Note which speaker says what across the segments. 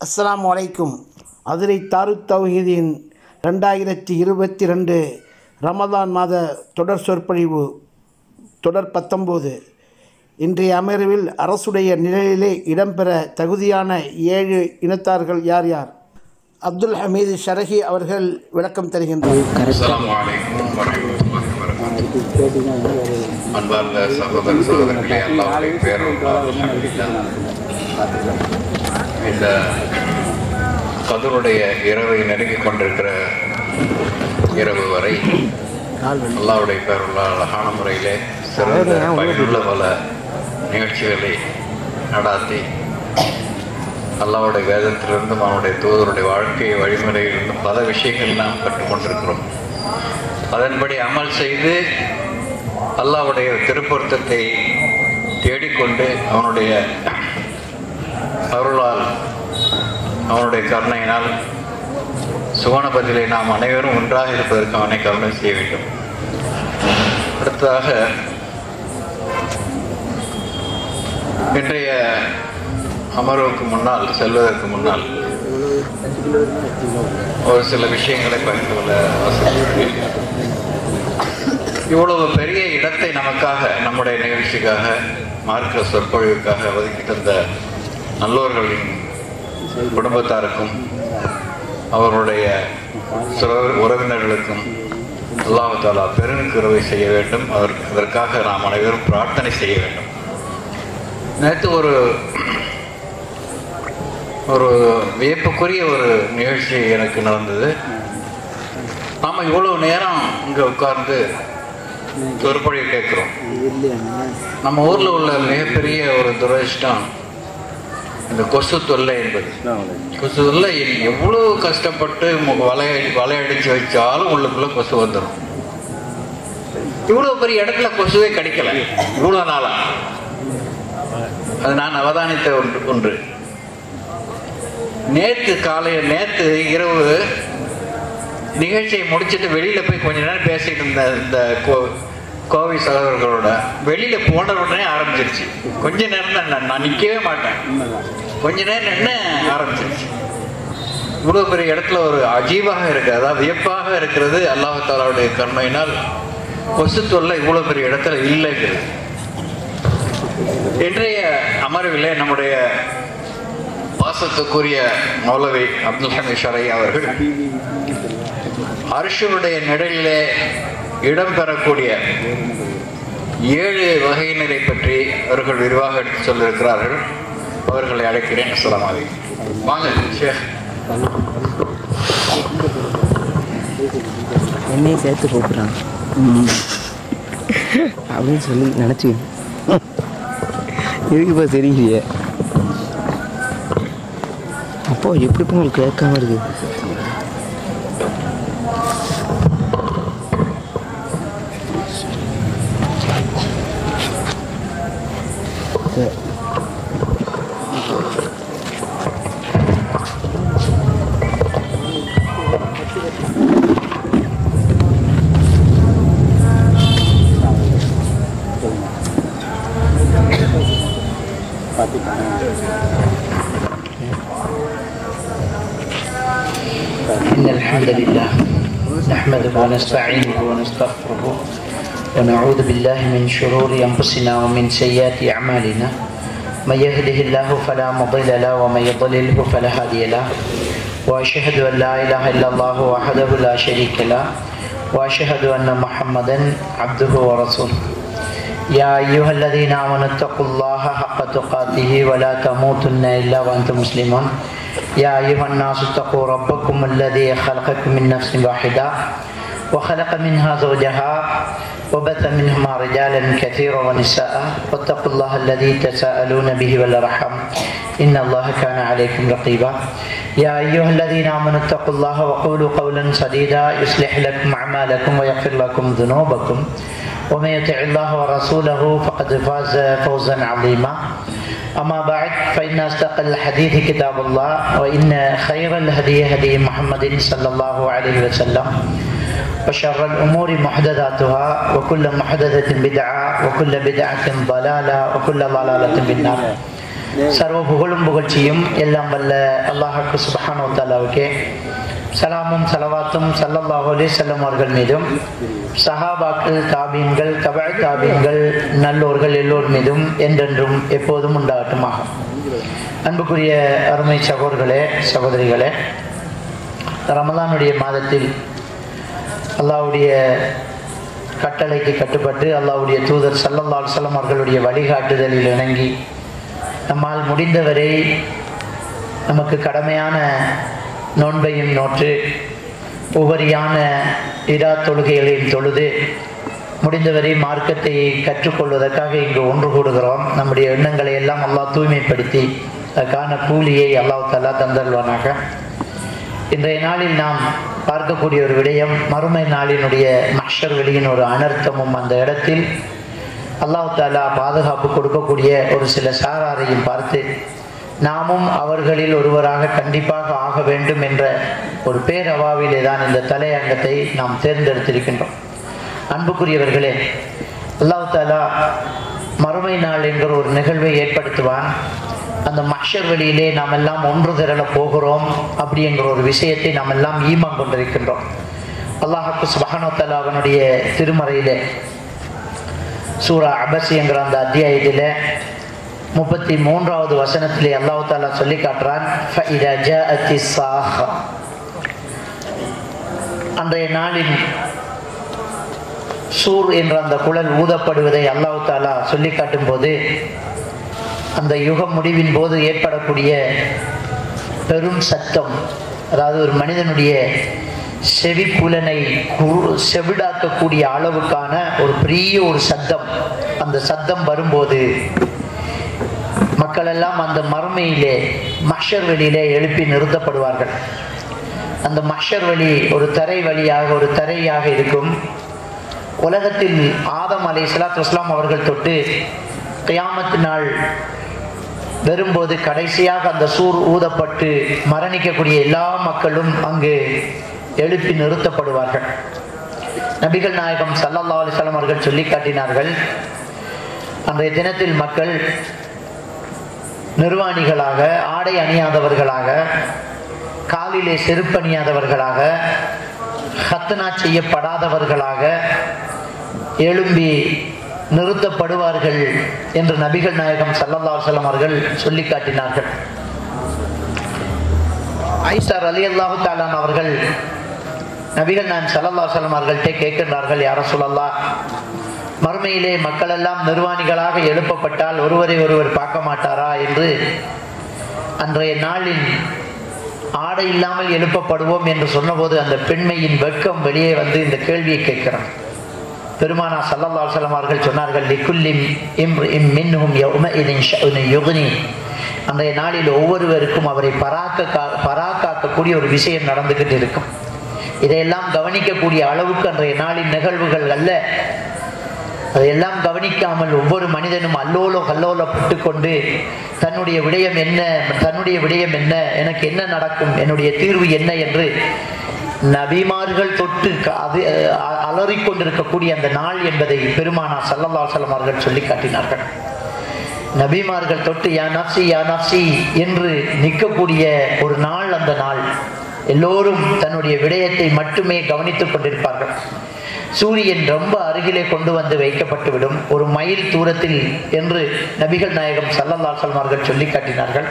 Speaker 1: அஸ்ஸலாமு அலைக்கும். அதிரை தாருத் தௌஹீதின் 2022 ரமதான் மாத தொடர் சொற்பொழிவு தொடர் 19. இன்றைய அமர்வில் அரசுடைய நிழலிலே இடம்பெற தகுதியான 7 இனத்தார்கள் யார் யார்? அப்துல் ஹமீது ஷரஹி அவர்கள் விளக்கம் தருகின்றார்.
Speaker 2: அஸ்ஸலாமு அலைக்கும் வரஹ்மத்துல்லாஹி வபரகாத்துஹு. அன்பார்ந்த சகோதர சகோதரிகளே, அல்லாஹ்வுடைய பேரருளால் இந்த கதருடைய இரவை நெருங்கிக் கொண்டிருக்கிற இரவு வரை அல்லாஹ்வுடைய பேரருளால் அழகான முறையிலே சிறந்த பயனுள்ள பல நிகழ்ச்சிகளை நடாத்தி அல்லாஹ்வுடைய வேதத்திலிருந்தும் அவனுடைய தூதருடைய வாழ்க்கை வழிமுறையிலிருந்தும் பல விஷயங்கள் நாம் கற்றுக்கொண்டிருக்கிறோம். அதன்படி அமல் செய்து அல்லாஹ்வுடைய திருப்பொருத்தத்தை தேடிக்கொண்டு அவனுடைய அருளால் அவனுடைய கருணையினால் சுவனபதிலே நாம் அனைவரும் ஒன்றாக இருப்பதற்கு அவனை கருணை செய்ய வேண்டும். அடுத்ததாக இன்றைய அமர்வுக்கு முன்னால் செல்வதற்கு முன்னால் ஒரு சில விஷயங்களை பகிர்ந்து கொள்ள ஆசைப்படுகிறேன். இவ்வளவு பெரிய இடத்தை நமக்காக, நம்முடைய நிகழ்ச்சிக்காக, மார்க்க சொற்பொழிவுக்காக ஒதுக்கி தந்த நல்லோர்களின் குடும்பத்தாருக்கும் அவர்களுடைய உறவினர்களுக்கும் அல்லாஹ் தஆலா பெருங்கிருபை செய்ய வேண்டும். அதற்காக நாம் அனைவரும் பிரார்த்தனை செய்ய வேண்டும். நேற்று ஒரு வியப்புக்குரிய ஒரு நிகழ்ச்சி எனக்கு நடந்தது. நாம் இவ்வளவு நேரம் இங்கே உட்கார்ந்து சொற்பொழிவு கேட்குறோம். நம்ம ஊரில் உள்ள மிகப்பெரிய ஒரு துரதிர்ஷ்டம் இந்த கொசு தொல்லை என்பது. கொசு தொல்லை எவ்வளோ கஷ்டப்பட்டு வலையடிச்சு வச்சாலும் உள்ளுக்குள்ள கொசு வந்துடும். இவ்வளோ பெரிய இடத்துல கொசுவே கிடைக்கல இவ்வளோ நாளா. அது நான் அவதானித்த ஒன்று. நேற்று இரவு நிகழ்ச்சியை முடிச்சுட்டு வெளியில போய் கொஞ்ச நேரம் பேசிட்டு இருந்த இந்த கோவை சகோதரர்களோட வெளியில போன உடனே ஆரம்பிச்சிருச்சு. கொஞ்ச நேரம் தான், நான் நிற்கவே மாட்டேன், கொஞ்ச நேரம் என்ன ஆரம்பிச்சிருச்சு. இவ்வளவு பெரிய இடத்துல ஒரு அஜீபாக இருக்கு, அதாவது வியப்பாக இருக்கிறது. அல்லாஹ் தஆலாவுடைய கருணையினால் கொசு தொல்லை இவ்வளவு பெரிய இடத்துல இல்லைங்கிறது. இன்றைய அமர்விலே நம்முடைய பாசத்துக்குரிய மௌலவி அப்துல் ஹமீது ஷரஹி அவர்கள் அர்ஷுடைய நிழலிலே இடம்பெறக்கூடிய 7 வகையினரை பற்றி அவர்கள் விரிவாக எடுத்து சொல்லியிருக்கிறார்கள். அவர்களை அழைக்கிறேன். அஸ்ஸலாமு அலைக்கும். வாங்க ஷேக்.
Speaker 3: என்னையும் சேர்த்து கூப்பிட்றாங்க அப்படின்னு சொல்லி நினச்சி இதுக்கு இப்போ தெரியலையே. அப்போ எப்படி உங்களுக்கு கேட்காம இருக்கு?
Speaker 4: إن الحمد لله نحمده ونستعينه ونستغفره ونعوذ بالله من شرور أنفسنا ومن سيئات أعمالنا. من يهده الله فلا مضل له ومن يضلله فلا هادي له. وأشهد أن لا إله إلا الله وحده لا شريك له وأشهد أن محمدا عبده ورسوله. يا أيها الذين آمنوا اتقوا الله حق تقاته ولا تموتن إلا وأنتم مسلمون. يا أيها الناس اتقوا ربكم الذي خلقكم من نفس واحدة وخلق منها زوجها وبث منهما رجالا كثيرا ونساء واتقوا الله الذي تساءلون به والأرحام إن الله كان عليكم رقيبا. يا أيها الذين آمنوا اتقوا الله وقولوا قولا سديدا يصلح لكم أعمالكم ويغفر لكم ذنوبكم ومن يطع الله ورسوله فقد فاز فوزا عظيما. أما بعد فإن أصدق الحديث كتاب الله وإن خير الهدي هدي محمد صلى الله عليه وسلم وشر الأمور محدثاتها وكل محدثة بدعة وكل بدعة ضلالة وكل ضلالة في النار. சர்வ புகழும் புகழ்ச்சியும் எல்லாம் வல்ல அல்லாஹ்வுக்கு சுப்ஹானஹு வ தஆலாவுக்கே, சலாமும் சலவாத்தும் ஸல்லல்லாஹு அலைஹி வஸல்லம் அவர்கள் மீதும், சஹாபாக்கள், தாபீன்கள், தபஅ தாபீன்கள், நல்லோர்கள் எல்லோர் மீதும் என்றென்றும் எப்போதும் உண்டாகட்டுமாக. அன்புக்குரிய அருமை சகோதரர்களே, சகோதரிகளே, ரமலானுடைய மாதத்தில் அல்லாஹ்வுடைய கட்டளைக்கு கட்டுப்பட்டு அல்லாஹ்வுடைய தூதர் ஸல்லல்லாஹு அலைஹி வஸல்லம் அவர்களுடைய வழிகாட்டுதலில் இணங்கி நம்மால் முடிந்தவரை நமக்கு கடமையான நோன்பையும் நோற்று உபரியான இரா தொழுகைகளையும் தொழுது முடிந்தவரை மார்க்கத்தை கற்றுக்கொள்வதற்காக இங்கு ஒன்று கூடுகிறோம். நம்முடைய எண்ணங்களை எல்லாம் அல்லாஹ் தூய்மைப்படுத்தி அதற்கான கூலியை அல்லாஹ் தஆலா தந்தல்வானாக. இன்றைய நாளில் நாம் பார்க்கக்கூடிய ஒரு விடயம், மறுமை நாளினுடைய மஹ்ஷர் வெளியின் ஒரு அனர்த்தமும், அந்த இடத்தில் அல்லாஹ் தஆலா பாதுகாப்பு கொடுக்கக்கூடிய ஒரு சில சாராரையும் பார்த்து நாமும் அவர்களில் ஒருவராக கண்டிப்பாக ஆக வேண்டும் என்ற ஒரு பேரவாவிலே தான் இந்த தலையங்கத்தை நாம் தேர்ந்தெடுத்திருக்கின்றோம். அன்புக்குரியவர்களே, அல்லாஹ் தஆலா மறுமை நாள் என்கிற ஒரு நிகழ்வை ஏற்படுத்துவான். அந்த மஹ்ஷர் வெளியிலே நாம் எல்லாம் ஒன்று திரள போகிறோம் அப்படி என்கிற ஒரு விஷயத்தை நாம் எல்லாம் ஈமான் கொண்டிருக்கின்றோம். அல்லாஹ்வுக்கு சுப்ஹானஹு வ தஆலா அவனுடைய திருமறையிலே சூரா அபஸ் என்கிற அந்த அத்தியாயத்திலே 33வது வசனத்திலே அல்லாஹ் தஆலா சொல்லி காட்டுறான், ஃபஇதா ஜாஅத்திஸ் ஸாஹ. அன்றைய நாளில் சூர் என்ற அந்த குழல் ஊதப்படுவதை அல்லாஹ் தஆலா சொல்லி காட்டும் போது அந்த யுகம் முடிவின் போது ஏற்படக்கூடிய பெரும் சத்தம், அதாவது ஒரு மனிதனுடைய செவிப்புலனை செவிடாக்கக்கூடிய அளவுக்கான ஒரு பெரிய ஒரு சத்தம், அந்த சத்தம் வரும்போது மக்கள் எல்லாம் அந்த மறுமையிலே மஹ்ஷர் வெளியிலே எழுப்பி நிறுத்தப்படுவார்கள். அந்த மஹ்ஷர் வெளி ஒரு தரை வழியாக, ஒரு தரையாக இருக்கும். உலகத்தில் ஆதம் அலைஹிஸ்ஸலாத்து வஸ்ஸலாம் அவர்கள் தொட்டு கியாமத் நாள் வரும்போது கடைசியாக அந்த சூர் ஊதப்பட்டு மரணிக்கக்கூடிய எல்லா மக்களும் அங்கு எழுப்பி நிறுத்தப்படுவார்கள். நபிகள் நாயகம் ஸல்லல்லாஹு அலைஹி வஸல்லம் அவர்கள் சொல்லி காட்டினார்கள், அன்றைய தினத்தில் மக்கள் நிர்வாணிகளாக, ஆடை அணியாதவர்களாக, காலிலே செருப்பு அணியாதவர்களாக, ஹத்னா செய்யப்படாதவர்களாக எழும்பி நிறுத்தப்படுவார்கள் என்று நபிகள் நாயகம் ஸல்லல்லாஹு அலைஹி வஸல்லம் அவர்கள் சொல்லி காட்டினார்கள். ஆயிஷா ரலியல்லாஹு தஆலா அவர்கள் நபிகள் நாயகம் ஸல்லல்லாஹு அலைஹி வஸல்லம் அவர்கள்ட்ட கேட்கின்றார்கள், யா ரசூலல்லாஹ், மறுமையிலே மக்கள் எல்லாம் நிர்வாணிகளாக எழுப்பப்பட்டால் ஒருவரை ஒருவர் பார்க்க மாட்டாரா என்று அன்றைய நாளில் ஆடை இல்லாமல் எழுப்பப்படுவோம் என்று சொன்னபோது அந்த பெண்மையின் வெட்கம் வெளியே வந்து இந்த கேள்வியை கேட்கிறான். பெருமானா ஸல்லல்லாஹு அலைஹி வஸல்லம் அவர்கள் சொன்னார்கள், லிகுல்லி இம்ரிஇம் மின்ஹும் யௌமஇதின் ஷஅனுன் யுக்னி. அன்றைய நாளில் ஒவ்வொருவருக்கும் அவரை பராக்காக்கக்கூடிய ஒரு விஷயம் நடந்துகிட்டு இருக்கும். இதையெல்லாம் கவனிக்கக்கூடிய அளவுக்கு அன்றைய நாளின் நிகழ்வுகள் அல்ல. அதையெல்லாம் கவனிக்காமல் ஒவ்வொரு மனிதனும் அல்லோலோ கல்லோலப்பட்டு கொண்டு தன்னுடைய விடயம் என்ன, எனக்கு என்ன நடக்கும், என்னுடைய தீர்வு என்ன என்று நபிமார்கள் தொட்டு அலறிக்கொண்டிருக்கக்கூடிய அந்த நாள் என்பதை பெருமானா ஸல்லல்லாஹு அலைஹி வஸல்லம் அவர்கள் சொல்லி காட்டினார்கள். நபிமார்கள் தொட்டு யா நஃப்ஸி யா நஃப்ஸி என்று நிற்கக்கூடிய ஒரு நாள். அந்த நாள் எல்லோரும் தன்னுடைய விடயத்தை மட்டுமே கவனித்துக் கொண்டிருப்பார்கள். சூரியன் ரொம்ப அருகிலே கொண்டு வந்து வைக்கப்பட்டுவிடும், ஒரு மைல் தூரத்தில் என்று நபிகள் நாயகம் ஸல்லல்லாஹு அலைஹி வஸல்லம் அவர்கள் சொல்லி காட்டினார்கள்.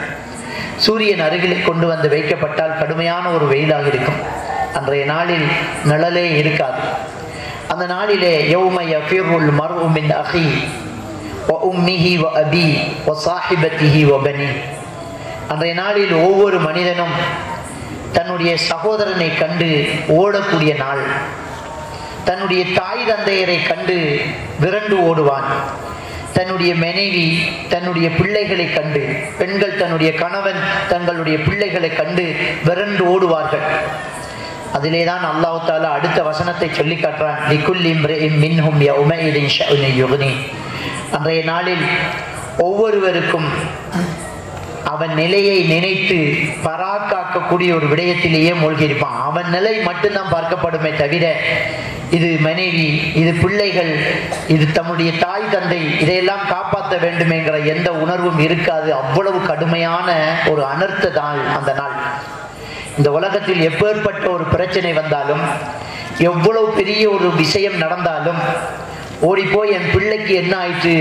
Speaker 4: சூரியன் அருகிலே கொண்டு வந்து வைக்கப்பட்டால் கடுமையான ஒரு வெயிலாக இருக்கும். அன்றைய நாளில் நிழலே இருக்காது. அந்த நாளிலே யௌம யஃபிருல் மர்உ மின் அஹி வ உம்மிஹி வ அபி வ ஸாஹிபத்திஹி வ பனி. அன்றைய நாளில் ஒவ்வொரு மனிதனும் தன்னுடைய சகோதரனை கண்டு ஓடக்கூடிய நாள். தன்னுடைய தாய் தந்தையரை கண்டு விரண்டு ஓடுவான். தன்னுடைய மனைவி தன்னுடைய பிள்ளைகளை கண்டு, பெண்கள் தன்னுடைய கணவன் தங்களுடைய பிள்ளைகளை கண்டு விரண்டு ஓடுவார்கள். அதிலே தான் அல்லாஹ் தஆலா அடுத்த வசனத்தை சொல்லி காட்டுறான், லிகுல்லி இம்ரிஇம் மின்ஹும் யௌமஇதின் ஷஅனுன் யுக்னி. அன்றைய நாளில் ஒவ்வொருவருக்கும் அவன் நிலையை நினைத்து பராக்காக்கக்கூடிய ஒரு விடயத்திலேயே மூழ்கி இருப்பான். அவன் நிலை மட்டும்தான் பார்க்கப்படுமே தவிர இது மனைவி, இது பிள்ளைகள், இது தம்முடைய தாய் தந்தை, இதையெல்லாம் காப்பாற்ற வேண்டுமேங்கிற எந்த உணர்வும் இருக்காது. அவ்வளவு கடுமையான ஒரு அனர்த்த நாள் அந்த நாள். இந்த உலகத்தில் எப்பேற்பட்ட ஒரு பிரச்சனை வந்தாலும், எவ்வளவு பெரிய ஒரு விஷயம் நடந்தாலும் ஓடிப்போய் என் பிள்ளைக்கு என்ன ஆயிற்று,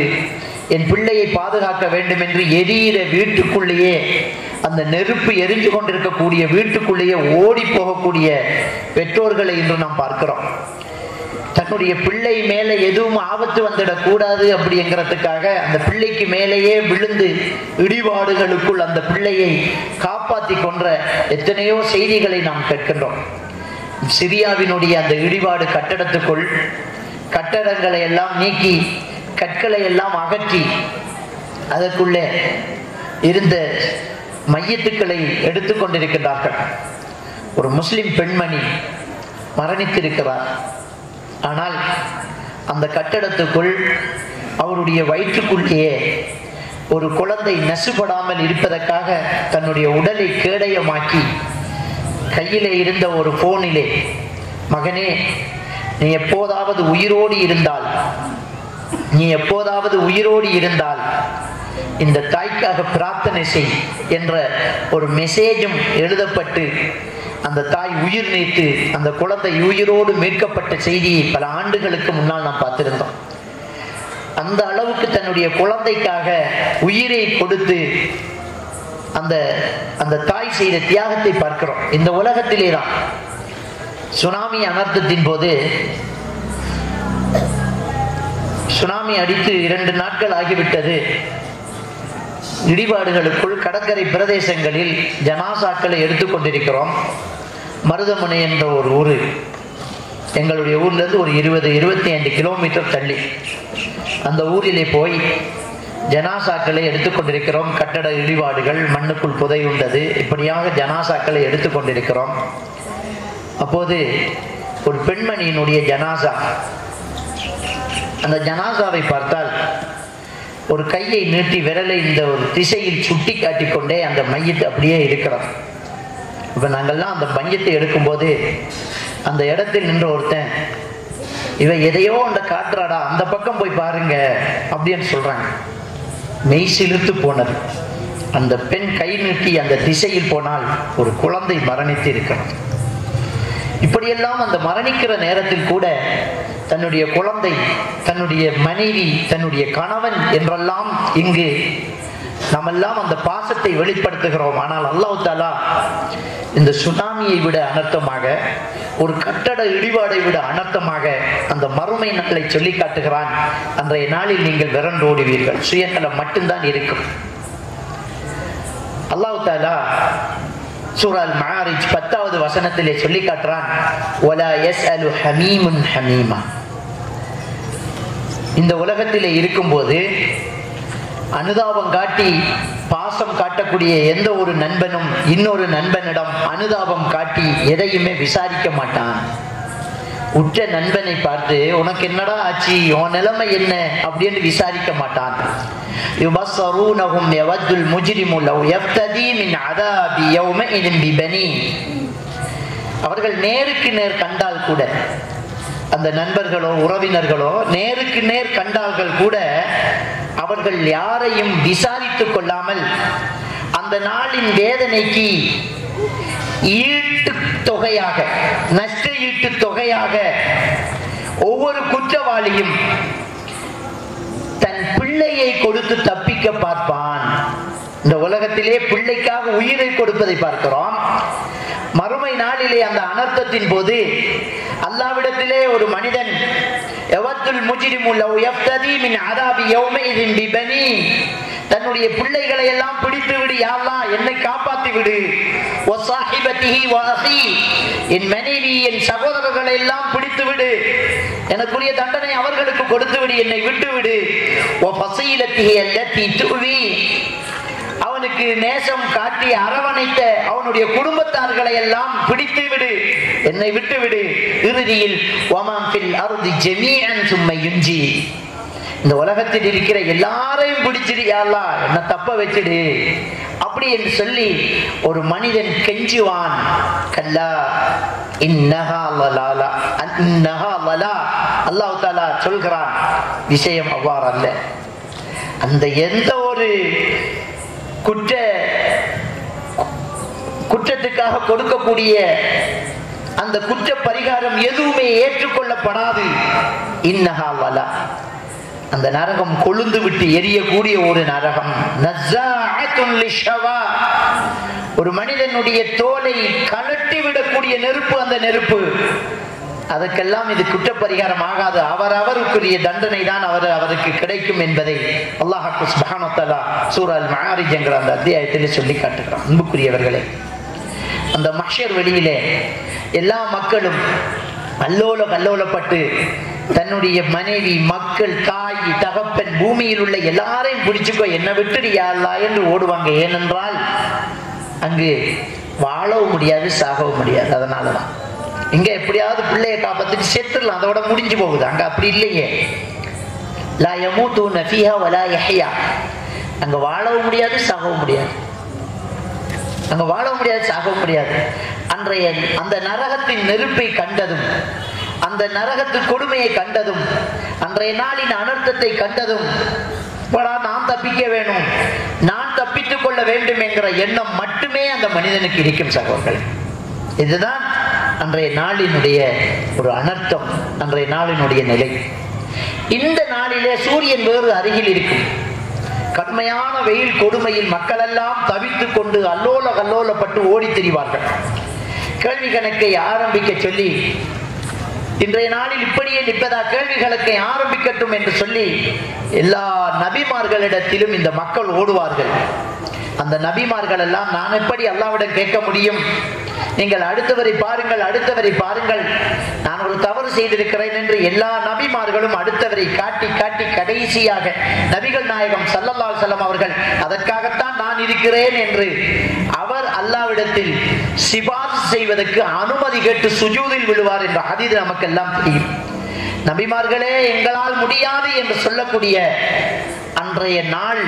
Speaker 4: என் பிள்ளையை பாதுகாக்க வேண்டும் என்று எரியிற வீட்டுக்குள்ளேயே, அந்த நெருப்பு எரிஞ்சு கொண்டிருக்கக்கூடிய வீட்டுக்குள்ளேயே ஓடி போகக்கூடிய பெற்றோர்களை இன்று நாம் பார்க்கிறோம். தன்னுடைய பிள்ளை மேலே எதுவும் ஆபத்து வந்துடக்கூடாது அப்படிங்கிறதுக்காக அந்த பிள்ளைக்கு மேலேயே விழுந்து இடிபாடுகளுக்குள் அந்த பிள்ளையை காப்பாற்றி கொன்ற எத்தனையோ செய்திகளை நாம் கேட்கின்றோம். சிரியாவினுடைய அந்த இடிபாடு கட்டடத்துக்குள் கட்டடங்களை எல்லாம் நீக்கி கற்களை எல்லாம் அகற்றி அதற்குள்ளே இருந்த மையத்துக்களை எடுத்துக்கொண்டிருக்கிறார்கள். ஒரு முஸ்லிம் பெண்மணி மரணித்திருக்கிறார். ஆனால் அந்த கட்டடத்துக்குள் அவருடைய வயிற்றுக்குள்ளேயே ஒரு குழந்தை நசுபடாமல் இருப்பதற்காக தன்னுடைய உடலை கேடயமாக்கி கையிலே இருந்த ஒரு போனிலே, மகனே நீ எப்போதாவது உயிரோடு இருந்தால் இந்த தாய்க்காக பிரார்த்தனை செய் என்ற ஒரு மெசேஜும் எழுதப்பட்டு அந்த தாய் உயிர் நீத்து அந்த குழந்தை உயிரோடு மீட்கப்பட்ட செய்தியை பல ஆண்டுகளுக்கு முன்னால் நாம் பார்த்திருந்தோம். அந்த அளவுக்கு தன்னுடைய குழந்தைக்காக உயிரை கொடுத்து அந்த தாய் செய்த தியாகத்தை பார்க்கிறோம். இந்த உலகத்திலே தான் சுனாமி அனர்த்தத்தின் போது, சுனாமி அடித்து 2 நாட்கள் ஆகிவிட்டது. இடிபாடுகளுக்குள் கடற்கரை பிரதேசங்களில் ஜனாசாக்களை எடுத்துக்கொண்டிருக்கிறோம். மருதமுனை என்ற ஒரு ஊர், எங்களுடைய ஊர்லேருந்து ஒரு 20-25 கிலோமீட்டர் தள்ளி அந்த ஊரிலே போய் ஜனாசாக்களை எடுத்துக்கொண்டிருக்கிறோம். கட்டட இடிபாடுகள், மண்ணுக்குள் புதையுண்டது, இப்படியாக ஜனாசாக்களை எடுத்துக்கொண்டிருக்கிறோம். அப்போது ஒரு பெண்மணியினுடைய ஜனாசா, அந்த ஜனாசாவை பார்த்தால் ஒரு கையை நீட்டி விரலை இந்த ஒரு திசையில் சுட்டி காட்டிக்கொண்டே அந்த மையத்தை அப்படியே இருக்கிறோம். இப்போ நாங்கள்லாம் அந்த மையத்தை எடுக்கும்போது அந்த இடத்தில் நின்ற ஒருத்தன், இவ எதையோ அந்த காட்டுறாடா, அந்த பக்கம் போய் பாருங்க அப்படின்னு சொல்றாங்க. மெய் சிலிர்த்து போனது. அந்த பெண் கை நீட்டி அந்த திசையில் போனால் ஒரு குழந்தை மரணித்து இருக்கிறது. இப்படியெல்லாம் அந்த மரணிக்கிற நேரத்தில் கூட தன்னுடைய குழந்தை, தன்னுடைய மனைவி, தன்னுடைய கணவன் என்றெல்லாம் இங்கு நாமெல்லாம் அந்த பாசத்தை வெளிப்படுத்துகிறோம். ஆனால் அல்லாஹ் தஆலா இந்த சுனாமியை விட அனர்த்தமாக, ஒரு கட்டட இடிபாடை விட அனர்த்தமாக அந்த மறுமை நாளை சொல்லி காட்டுகிறான். அன்றைய நாளில் நீங்கள் விரண்டோடுவீர்கள், சுயநலம் மட்டும்தான் இருக்கும். அல்லாஹ் தஆலா சூரா அல்-மஆரிஜ் 10வது வசனத்திலே சொல்லி காட்டுறான், வலா யஸ்அலு ஹமீமுன் ஹமீமா. இந்த உலகத்திலே இருக்கும்போது அனுதாபம் காட்டி பாசம் காட்டக்கூடிய எந்த ஒரு நண்பனும் இன்னொரு நண்பனிடம் அனுதாபம் காட்டி எதையுமே விசாரிக்க மாட்டான். உற்ற நண்பனை பார்த்து உனக்கு என்னடா ஆச்சு, உன் நிலைமை என்ன அப்படின்னு விசாரிக்க மாட்டான். யுபஸ்ஸரூனஹும் யவத்துல் முஜ்ரிமு லவ் யஃப்ததி மின் அதாபி யௌமஇதின் பிபனி. அவர்கள் நேருக்கு நேர் கண்டால் கூட, அந்த நண்பர்களோ உறவினர்களோ நேருக்கு நேர் கண்டார்கள் கூட அவர்கள் யாரையும் விசாரித்துக் கொள்ளாமல் அந்த நாளின் வேதனைக்கு ஈட்டு தொகையாக, நஷ்ட ஈட்டு தொகையாக ஒவ்வொரு குற்றவாளியும் தன் பிள்ளையை கொடுத்து தப்பிக்க பார்ப்பான். இந்த உலகத்திலே பிள்ளைக்காக உயிரை கொடுப்பதை பார்க்கிறோம். மறுமை நாளிலே அந்த அனர்த்தத்தின் போது அல்லாஹ்விடத்திலே ஒரு மனிதன் யவத்துல் முஜ்ரிமு லவ் யஃப்ததி மின் அதாபி யௌமஇதின் பிபனி, தன்னுடைய பிள்ளைகளை எல்லாம் பிடித்து விடு யா அல்லாஹ், என்னை காப்பாற்றி விடு. வஸாஹிபதிஹி வஅஹி, என் மனைவி என் சகோதரர்களை எல்லாம் பிடித்து விடு, எனக்குரிய தண்டனை அவர்களுக்கு கொடுத்து விடு, என்னை விட்டு விடு. வஃஸீலதிஹி அல்லதி துவி, அவனுக்கு நேசம் காட்டி அரவணைத்த அவனுடைய குடும்பத்தார்களை எல்லாம் பிடித்து விடு, என்னை விட்டு விடு. இறுதியில் வமன் ஃபில் அர்தி ஜமீஅன் சும்ம யுன்ஜி, இந்த உலகத்தில் இருக்கிற எல்லாரையும் பிடிச்சிடு யா அல்லாஹ், என்ன தப்ப வச்சிடு அப்படி என்று சொல்லி ஒரு மனிதன் கெஞ்சுவான். கல்லா அல்லாஹ் தஆலா சொல்கிறான், விஷயம் அவ்வாறு அல்ல. அந்த எந்த ஒரு குற்றத்துக்காக கொடுக்கக்கூடிய அந்த குற்ற பரிகாரம் எதுவுமே ஏற்றுக்கொள்ளப்படாது. இன்னஹா லலா, அந்த நரகம் கொழுந்து விட்டு எரியக்கூடிய ஒரு நரகம். நஸாஅத்துன் லிஷவா, ஒரு மனிதனுடைய தோலை கலட்டி விடக்கூடிய நெருப்பு அந்த நெருப்பு. அதற்கெல்லாம் இது குற்ற பரிகாரம் ஆகாது. அவருக்குரிய தண்டனை தான் அவருக்கு கிடைக்கும் என்பதை அல்லாஹ் சுப்ஹானஹு வ தஆலா சூரா அல் மஆரிஜ் என்கிற அந்த அத்தியாயத்திலே சொல்லி காட்டுகிறான். அன்புக்குரியவர்களே, அந்த மஹ்ஷர் வெளியிலே எல்லா மக்களும் அல்லோல கல்லோலப்பட்டு தன்னுடைய மனைவி, மக்கள், தாய், தகப்பன், பூமியில் உள்ள எல்லாரையும் பிடிச்சுக்கோ, என்ன விட்டுடு யா அல்லாஹ் என்று ஓடுவாங்க. ஏனென்றால் அங்கு வாழவும் முடியாது, சாகவும் முடியாது. அதனாலதான் இங்க எப்படியாவது பிள்ளையை காப்பாத்திட்டு செத்துடலாம், அதோட முடிஞ்சு போகுது. அங்க அப்படி இல்லையே. லா யமூதுன ஃபீஹா வலா யஹ்யா, அங்க வாழவும் முடியாது, சாகவும் முடியாது. அங்க வாழவும் முடியாது, சாகவும் முடியாது. அன்றைய அந்த நரகத்தின் நெருப்பை கண்டதும், அந்த நரகத்து கொடுமையை கண்டதும், அன்றைய நாளின் அனர்த்தத்தை கண்டதும், நான் தப்பிக்க வேணும், நான் தப்பித்துக் கொள்ள வேண்டும் என்கிற எண்ணம் மட்டுமே அந்த மனிதனுக்கு இருக்கும் சகோதரர்களே. இதுதான் அன்றைய நாளினுடைய ஒரு அனர்த்தம், அன்றைய நாளினுடைய நிலை. இந்த நாளிலே சூரியன் வேறு அருகில் இருக்கும். கடுமையான வெயில் கொடுமையில் மக்கள் எல்லாம் தவித்துக் கொண்டு அல்லோல கல்லோலப்பட்டு ஓடி திரிவார்கள். கேள்வி கணக்கை ஆரம்பிக்க சொல்லி, இன்றைய நாளில் இப்படியே நிற்பதா, கேள்வி கணக்கை ஆரம்பிக்கட்டும் என்று சொல்லி எல்லா நபிமார்களிடத்திலும் இந்த மக்கள் ஓடுவார்கள். அந்த நபிமார்கள் எல்லாம், நான் எப்படி அல்லாஹ்விடம் கேட்க முடியும்? நீங்கள் அடுத்தவரை பாருங்கள், அடுத்தவரை பாருங்கள், நான் ஒரு தவறு செய்திருக்கிறேன் என்று எல்லா நபிமார்களும் அடுத்தவரை காட்டி காட்டி கடைசியாக நபிகள் நாயகம் ஸல்லல்லாஹு அலைஹி வஸல்லம் அவர்கள், அதற்காகத்தான் நான் இருக்கிறேன் என்று அவர் அல்லாஹ்விடத்தில் சிபாரிசு செய்வதற்கு அனுமதி கேட்டு சுஜூதில் விழுவார் என்ற ஹதீஸ் நமக்கு எல்லாம் தெரியும். நபிமார்களே எங்களால் முடியாது என்று சொல்லக்கூடிய அன்றைய நாள்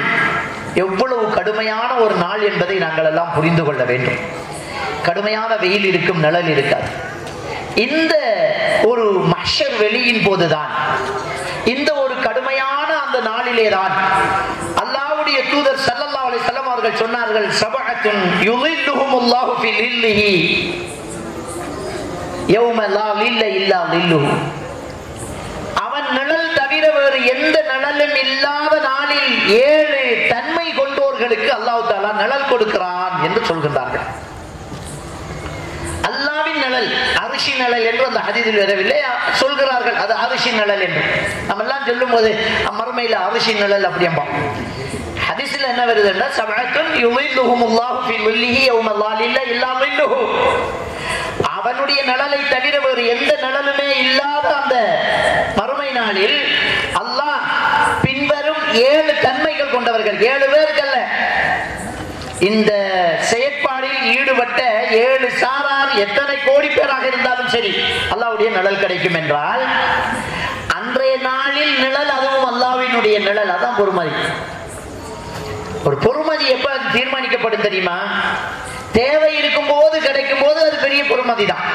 Speaker 4: எவ்வளவு கடுமையான ஒரு நாள் என்பதை நாங்கள் எல்லாம் புரிந்து கொள்ள வேண்டும். கடுமையான வெயில் இருக்கும், நிழல் இருக்காது. இந்த ஒரு மஹ்ஷர் வெளியின் போதுதான், இந்த ஒரு கடுமையான அந்த நாளிலே தான் அல்லாஹ்வுடைய தூதர் ஸல்லல்லாஹு அலைஹி வஸல்லம் அவர்கள் சொன்னார்கள், சபஅத்துன் யுலில்லுஹுமுல்லாஹு ஃபி லில்லிஹி யௌம லா லில்ல இல்லா லில்லுஹு. அவன் நிழல் தவிர வேறு எந்த நிழலும் இல்லாத நாளில் 7 தன்மை கொண்டோர்களுக்கு அல்லாஹ் தஆலா நிழல் கொடுக்கிறான் என்று சொல்கிறார்கள். அல்லாஹ்வின் நிழல், அரிசி நிழல் என்று அந்த ஹதீஸில் வரவில்லை, சொல்கிறார்கள் அது அரிசி நிழல் என்று. நம்ம எல்லாம் சொல்லும் போது மறுமையில் அரிசி நிழல் அப்படியம்பா. ஹதீஸில் என்ன வருதுன்னா, சபஅத்துன் யுலில்லுஹுமுல்லாஹு ஃபி லில்லிஹி யௌம லா லில்ல இல்லா லில்லுஹு. அவனுடைய நிழலை தவிர வேறு எந்த நிழலுமே இல்லாத அந்த மறுமை நாளில் அல்லாஹ் பின்வரும் 7 தன்மைகள் கொண்டவர்கள், 7 பேர்கள்ல இந்த செயற்பாடில் ஈடுபட்ட 7 சாரார் எத்தனை கோடி பேராக இருந்தாலும் சரி அல்லாஹ்வுடைய நிழல் கிடைக்கும் என்றால், அன்றைய நாளில் நிழல், அதுவும் அல்லாஹ்வினுடைய நிழல். அதான் பொறுமதி. ஒரு பொறுமதி எப்ப தீர்மானிக்கப்படும் தெரியுமா? தேவை இருக்கும் போது, கிடைக்கும் போது அது பெரிய பொறுமதி தான்.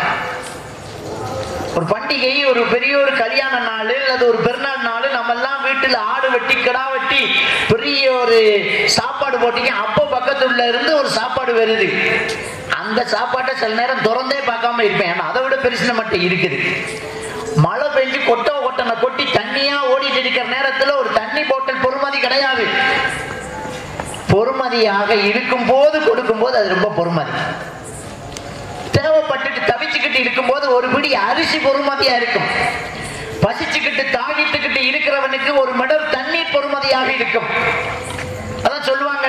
Speaker 4: ஒரு பண்டிகை, ஒரு பெரிய ஒரு கல்யாண நாள், அது ஒரு பெருநாள் நாள், நம்ம எல்லாம் வீட்டுல ஆடு வெட்டி, கிடா வெட்டி, பெரிய ஒரு சாப்பாடு போட்டீங்க. அப்போ பக்கத்துல இருந்து ஒரு சாப்பாடு வருது. அந்த சாப்பாட்டை சில நேரம் திறந்தே பார்க்காம இருப்பேன். ஏன்னா அதை விட பெருசுல மட்டும் இருக்குது. மழை பெஞ்சு கொட்டனை கொட்டி தண்ணியா ஓடிட்டு இருக்கிற நேரத்துல ஒரு தண்ணி போட்டல் பொறுமதி கிடையாது. பொறுமதியாக இருக்கும் போது, கொடுக்கும் போது அது ரொம்ப பொறுமதி. தேவைப்பட்டுட்டு தவிச்சுக்கிட்டு இருக்கும் போது ஒரு பிடி அரிசி பொறுமதியா இருக்கும். பசிச்சுக்கிட்டு தாகிட்டுக்கிட்டு இருக்கிறவனுக்கு ஒரு மடல் தண்ணீர் பொறுமதியாக இருக்கும். அதான் சொல்லுவாங்க,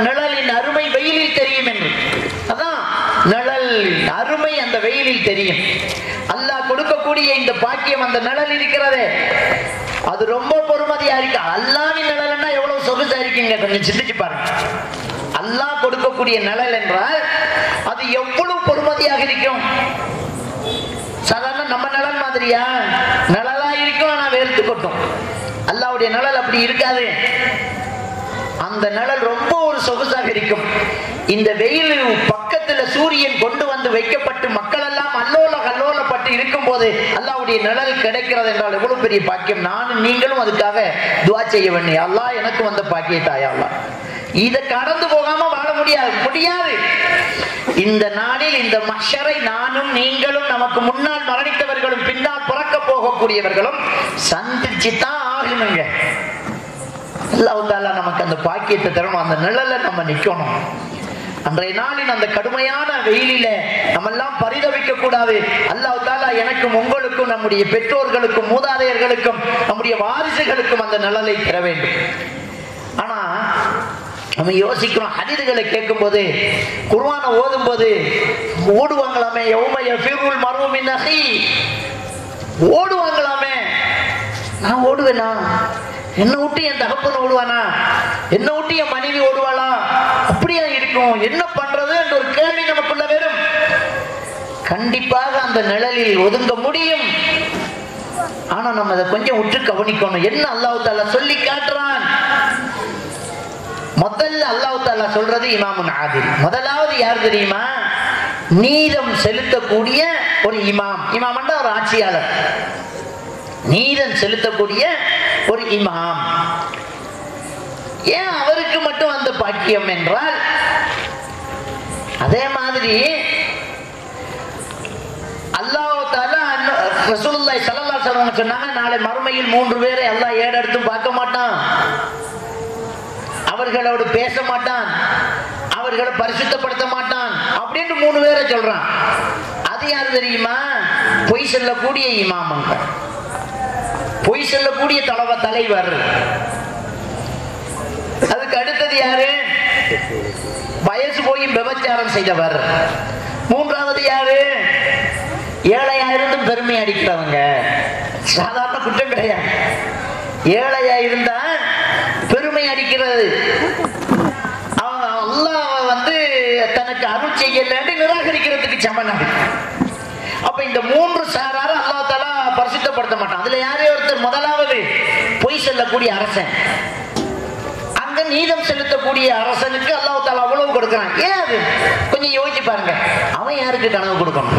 Speaker 4: நிழலின் அருமை வெயிலில் தெரியும் என்று. அதான் நிழல் அருமை அந்த வெயிலில் தெரியும். அல்லாஹ் கொடுக்கக்கூடிய இந்த பாக்கியம், அந்த நிழல் இருக்கிறதே, அது ரொம்ப பொறுமதியா இருக்கு. அல்லாஹ்வின் நிழல்னா எவ்வளவு சொகுசா இருக்கீங்க, கொஞ்சம் சிந்திச்சு பாருங்க. அல்லாஹ் கொடுக்கக்கூடிய நிழல் என்றால் அது எவ்வளவு பொறுமதியாக இருக்கும். சாதாரண நம்ம நிழல் மாதிரியா? நிழலா இருக்கும், ஆனா வேர்த்து கொட்டும். அல்லாஹ்வுடைய நிழல் அப்படி இருக்காது. அந்த நிழல் ரொம்ப ஒரு சொகுசாக இருக்கும். இந்த வெயில் பக்கத்துல சூரியன் கொண்டு வந்து வைக்கப்பட்டு மக்கள் எல்லாம் அல்லோல கல்லோலப்பட்டு இருக்கும் போது அல்லாஹ்வுடைய நிழல் கிடைக்கிறது என்றால் எவ்வளவு பெரிய பாக்கியம். நானும் நீங்களும் அதுக்காக துஆ செய்ய வேண்டும். அல்லாஹ் எனக்கு வந்த பாக்கியத்தாயா அல்லாஹ். இதை கடந்து போகாம வாழ முடியாது. இந்த நாளில் இந்த மஹ்ஷரை நானும் நீங்களும் நமக்கு முன்னால் மரணித்தவர்களும் பின்னால் பிறக்க போகக்கூடியவர்களும் சந்திச்சுதான் ஆகணுங்க. அல்லாஹ் தஆலா நமக்கு அந்த பாக்கியத்தை தரணும். அந்த நிழல்ல நம்ம நிக்கணும். அன்றைய நாளின் அந்த கடுமையான வெயிலில நம்ம எல்லாம் பரிதவிக்க கூடாது. அல்லாஹ் தஆலா எனக்கும் உங்களுக்கும் நம்முடைய பெற்றோர்களுக்கும் மூதாதையர்களுக்கும் நம்முடைய வாரிசுகளுக்கும் அந்த நிழலை தர வேண்டும். ஆனா நம்ம யோசிக்கிறோம், ஹதீதுகளை கேட்கும் போது குர்ஆனை ஓதும் போது ஓடுவாங்களாமே, யௌம யஃபிருல் மர்உ மின் அஹி, ஓடுவாங்களாமே. நான் ஓடுவேனா? என்ன விட்டு என் தகப்பன் ஓடுவானா? என்ன விட்டு என் மனைவி ஓடுவாளா? அப்படியா இருக்கும்? என்ன பண்றது என்ற ஒரு கேள்வி நமக்குள்ள வரும். கண்டிப்பாக அந்த நிழலில் ஒதுங்க முடியும். ஆனா நம்ம அதை கொஞ்சம் உற்று கவனிக்கணும். என்ன அல்லாஹ் தஆலா சொல்லி காட்டுறான்? முதல்ல அல்லாஹ் தஆலா சொல்றது இமாமுன் ஆதில். முதலாவது யார் தெரியுமா? நீதம் செலுத்தக்கூடிய ஒரு இமாம். இமாம்னா ஒரு ஆட்சியாளர். நீதம் செலுத்தக்கூடிய ஒரு இமாம். ஏன் அவருக்கு மட்டும் அந்த பாக்கியம் என்றால், அதே மாதிரி அல்லாஹ் தஆலா ரசூலுல்லாஹி ஸல்லல்லாஹு அலைஹி வஸல்லம் சொன்னாங்க, நாளை மறுமையில் 3 பேரை அல்லாஹ் ஏறெடுத்து பார்க்க மாட்டான், அவர்களோடு பேச மாட்டான், அவர்களை பரிசுத்தப்படுத்த மாட்டான் அப்படின்னு 3 பேரை சொல்றான். அது யார் தெரியுமா? பொய் சொல்லக்கூடிய இமாமங்க, பொய் சொல்லக்கூடிய தலைவர். அதுக்கு அடுத்தது யாரு? வயசு போய் விபச்சாரம் செய்தவர். மூன்றாவது யாரு? ஏழையா இருந்தும் பெருமை அடிக்கிறவங்க. சாதாரண குற்றம் கிடையாது. ஏழையா இருந்தா பெருமை அடிக்கிறது. அல்லாஹ் வந்து தனக்கு அருள் செய்யலன்னு நிராகரிக்கிறதுக்கு சமம். அப்ப இந்த 3 சாராரும் அல்லாஹ் தஆலா பரிசுத்தப்படுத்த மாட்டான். அதுல யாரே ஒருத்தர், முதலாவது பொய் சொல்லக்கூடிய அரசன். அங்க நீதம் செலுத்தக்கூடிய அரசனுக்கு அல்லாஹ் தஆலா அவ்வளவு கொடுக்கிறான். ஏன் அது? கொஞ்சம் யோசிச்சு பாருங்க. அவன் யாருக்கு கனவு கொடுக்கணும்?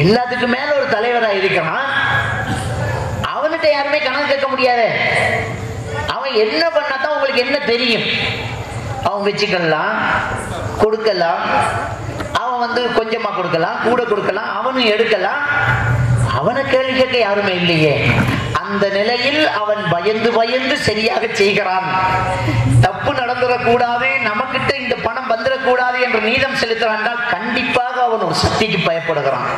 Speaker 4: எல்லாத்துக்கும் மேல ஒரு தலைவரா இருக்கிறான். அவன்கிட்ட யாருமே கணக்கு கேட்க முடியாது. அவன் என்ன பண்ணாதான் உங்களுக்கு என்ன தெரியும்? அவன் வச்சுக்கலாம், கொடுக்கலாம், அவன் வந்து கொஞ்சமா கொடுக்கலாம், கூட கொடுக்கலாம், அவனும் எடுக்கலாம். அவனை கேள்வி கேட்க யாருமே இல்லையே. அந்த நிலையில் அவன் பயந்து பயந்து சரியாக செய்கிறான். தப்பு நடந்துடக்கூடாது, நமக்கிட்ட இந்த பணம் வந்துடக்கூடாது என்று நீதம் செலுத்துறான். கண்டிப்பாக அவன் ஒரு சக்திக்கு பயப்படுகிறான்.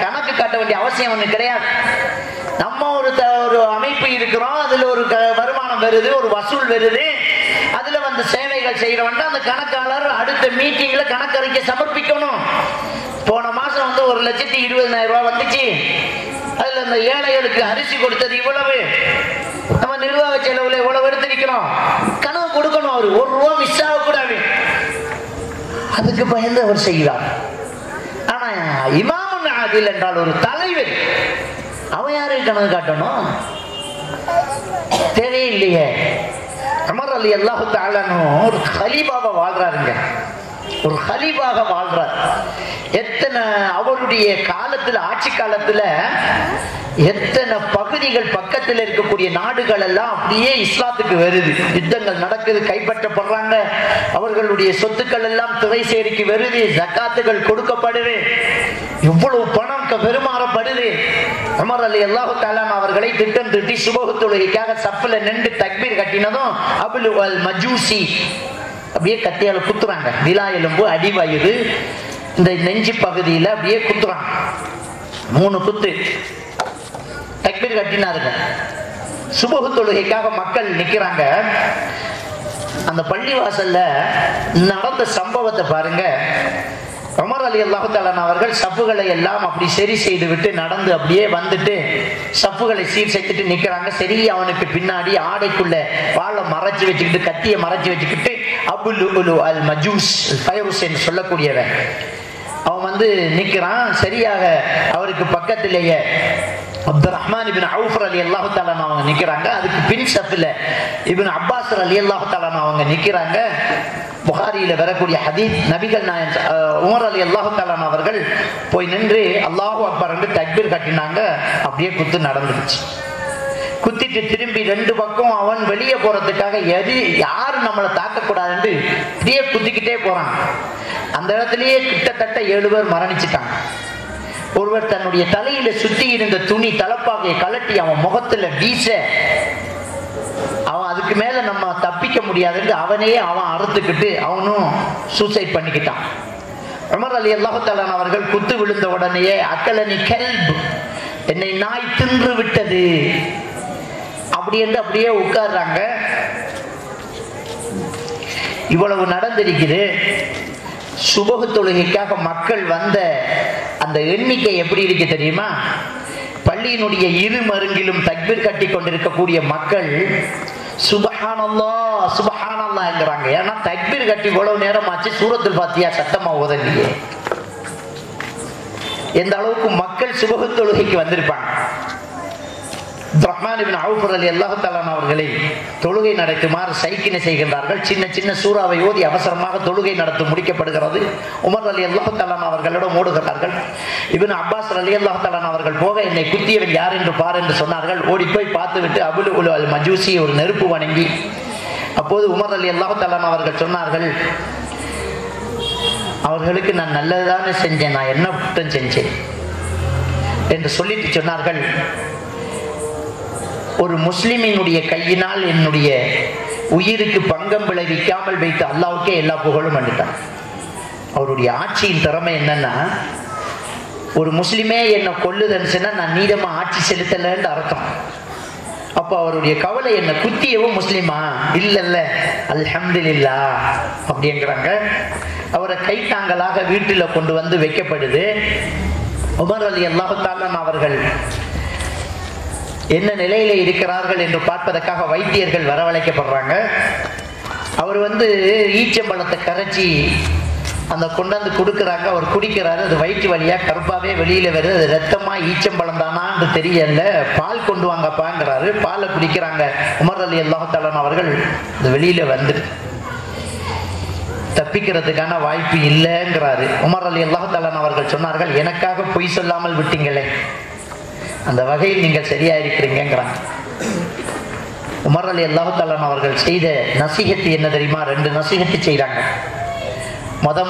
Speaker 4: கணக்கு காட்ட வேண்டிய அவசியம் ஒண்ணு கிடையாது. நம்ம ஒரு அமைப்பு இருக்கிறோம், அதுல ஒரு வருமானம் வருது, ஒரு வசூல் வருது, அதுல வந்து சேவைகள் செய்யறவன் அந்த கணக்காளர் அடுத்த மீட்டிங்ல கணக்கறிக்கை சமர்ப்பிக்கணும். போன மாசம் வந்து 1,20,000 ரூபாய் வந்துச்சு, அதுல இந்த ஏழைகளுக்கு அரிசி கொடுத்தது இவ்வளவு, நம்ம நிர்வாக செலவுல இவ்வளவு எடுத்திருக்கிறோம், கணக்கு கொடுக்கணும். அவரு 1 ரூபா மிஸ் ஆகக்கூடாது. அதுக்கு பயந்து அவர் செய்கிறார். ஆனா இமாமுன் ஆதில் என்றால் ஒரு தலைவர், அவன் யாருக்கு கணக்கு காட்டணும்? தேவையில்லையே. உமர் ரலியல்லாஹு தஆலா ஒரு கலீஃபாவா வாழ்றாருங்க. ஒரு கலீஃபாக வாழ்றார். எத்தனை அவருடைய காலத்துல, ஆட்சி காலத்துல எத்தனை பகுதிகள் பக்கத்தில் இருக்கக்கூடிய நாடுகள் எல்லாம் அப்படியே இஸ்லாத்துக்கு வருது. யுத்தங்கள் நடக்குது, கைப்பற்றப்படுறாங்க, அவர்களுடைய சொத்துக்கள் எல்லாம் துறை சேரிக்கு வருது, ஜக்காத்துகள் கொடுக்கப்படுது, எவ்வளவு பணம் பெருமாறப்படுது. உமர் ரலியல்லாஹு தஆலா அவர்களை திட்டம் திட்டி சுபஹ் தொழுகைக்காக சஃப்ல நின்று தக்பீர் கட்டினதும் அபுல் அல் மஜூசி அப்படியே கத்தியால குத்துறாங்க. விலா எலும்பு, அடிவயிறு, இந்த நெஞ்சு பகுதியில அப்படியே குத்துறாங்க. 3 குத்து. தக்பீர் கட்டினாருங்க. சுபஹ் தொழுகைக்காக மக்கள் நிக்கிறாங்க. அந்த பள்ளிவாசல்ல நடந்த சம்பவத்தை பாருங்க. உமர் ரலியல்லாஹு தஆலா அவர்கள் சஃப்புகளை எல்லாம் அப்படி சரி செய்து விட்டு நடந்து அப்படியே வந்துட்டு சஃப்புகளை சீர் செய்துட்டு நிக்கிறாங்க. சரி, அவனுக்கு பின்னாடி ஆடைக்குள்ள வாளை மறைச்சு வச்சுக்கிட்டு, கத்தியை மறைச்சு வச்சுக்கிட்டு அபுல் அல் மஜூஸ் ஃபைருஸ் என்று சொல்லக்கூடியவன் அவன் வந்து நிக்கிறான். சரியாக அவருக்கு பக்கத்திலேயே அப்துல் ரஹ்மான் இப்னு அவுஃப் ரலியல்லாஹு தஆலா அவங்க நிக்கிறாங்க. அதுக்கு பின் சஃப்ல இப்னு அப்பாஸ் ரலியல்லாஹு தஆலா அவங்க நிக்கிறாங்க. புகாரியில வரக்கூடிய ஹதீஸ், நபிகள் நாயகம் உமர் ரலியல்லாஹு தஆலா அவர்கள் போய் நின்று அல்லாஹு அக்பர் என்று தக்பீர் கட்டினாங்க. அப்படியே குத்து நடந்துருச்சு. குத்திட்டு திரும்பி ரெண்டு பக்கம் அவன் வெளியே போறதுக்காக யாரும் நம்மளை தாக்கக்கூடாதுன்னு இப்படியே குத்திக்கிட்டே போறான். அந்த இடத்துலயே கிட்டத்தட்ட 7 பேர் மரணிச்சுட்டாங்க. ஒருவர் தன்னுடைய தலையில சுத்தி இருந்த துணி தலப்பாகையை கலட்டி அவன் முகத்துல வீச, அவன் அதுக்கு மேல நம்ம தப்பிக்க முடியாதுன்னு அவனையே அவன் அறுத்துக்கிட்டு அவனும் சூசைட் பண்ணிக்கிட்டான். உமர் ரலியல்லாஹு தஆலா அவர்கள் குத்து விழுந்த உடனேயே அக்கலனி கல்ப், என்னை நாய் தின்று விட்டது அப்படி என்று அப்படியே உட்கார்றாங்க. இவ்வளவு நடந்திருக்குது. சுபஹ் தொழுகைக்காக மக்கள் வந்த அந்த எண்ணிக்கை எப்படி இருக்கு தெரியுமா? பள்ளியினுடைய இரு மருங்கிலும் தக்பீர் கட்டி கொண்டிருக்கக்கூடிய மக்கள் சுப்ஹானல்லாஹ் சுப்ஹானல்லாஹ்ங்கறாங்க. ஏன்னா தக்பீர் கட்டி இவ்வளவு நேரம் ஆச்சு, சூரத்துல் ஃபாத்திஹா சத்தமா ஓதலையே. எந்த அளவுக்கு மக்கள் சுபஹ் தொழுகைக்கு வந்திருப்பாங்க. ரஹ்மான் இப்னு அவுஃப் ரலியல்லாஹு தஆலா அவர்களை தொழுகை நடத்துமாறு சைக்கினை செய்கின்றார்கள். சின்ன சின்ன சூறாவை ஓதி அவசரமாக தொழுகை நடத்தி முடிக்கப்படுகிறது. உமர் ரலியல்லாஹு தஆலா அவர்களிடம் ஓடுகிறார்கள். இப்னு அப்பாஸ் ரலியல்லாஹு தஆலா அவர்கள் போக, என்னை குத்தியவன் யார் என்று பார் என்று சொன்னார்கள். ஓடி போய் பார்த்துவிட்டு அபுல் உல் அல் மஜூசி ஒரு நெருப்பு வணங்கி, அப்போது உமர் ரலியல்லாஹு தஆலா அவர்கள் சொன்னார்கள், அவர்களுக்கு நான் நல்லதுதானே செஞ்சேன், நான் என்ன குற்றம் செஞ்சேன் என்று சொல்லிட்டு சொன்னார்கள், ஒரு முஸ்லிமினுடைய கையினால் என்னுடைய உயிருக்கு பங்கம் விளைவிக்காமல் வைத்து அல்லாஹ்வுக்கே எல்லா புகழும் பண்ணிட்டான். அவருடைய ஆட்சியின் திறமை என்னன்னா, ஒரு முஸ்லிமே என்னை கொல்லுதுன்னு சொன்னா நான் நீதமா ஆட்சி செலுத்தலன்னு அர்த்தம். அப்ப அவருடைய கவலை என்ன, குத்தியவும் முஸ்லிமா இல்லல்ல அல்ஹம்துலில்லாஹ் அப்படிங்கிறாங்க. அவரை கைத்தாங்கலாக வீட்டில் கொண்டு வந்து வைக்கப்படுது. உமர் ரலியல்லாஹு தஆலா அவர்கள் என்ன நிலையில இருக்கிறார்கள் என்று பார்ப்பதற்காக வைத்தியர்கள் வரவழைக்கப்படுறாங்க. அவர் ஈச்சம்பழத்தை கரைச்சி அந்த கொண்டாந்து கொடுக்குறாங்க. அவர் குடிக்கிறாரு. அது வயிற்று வழியா கருப்பாவே வெளியில வருது. அது ரத்தமா ஈச்சம்பழம் தானான்னு தெரியல. பால் கொண்டு வாங்கப்பாங்கிறாரு. பாலை குடிக்கிறாங்க. உமர் ரலியல்லாஹு தஆலா அவர்கள் அது வெளியில வந்துட்டு தப்பிக்கிறதுக்கான வாய்ப்பு இல்லைங்கிறாரு. உமர் ரலியல்லாஹு தஆலா அவர்கள் சொன்னார்கள், எனக்காக பொய் சொல்லாமல் விட்டீங்களே, அந்த வகையில் நீங்கள் சரியா இருக்கிறீங்கிறாங்க. உமர் ரலியல்லாஹு தஆலா அவர்கள் செய்த நசீஹத்து என்ன தெரியுமா? 2 நசீஹத்து செய்றாங்க.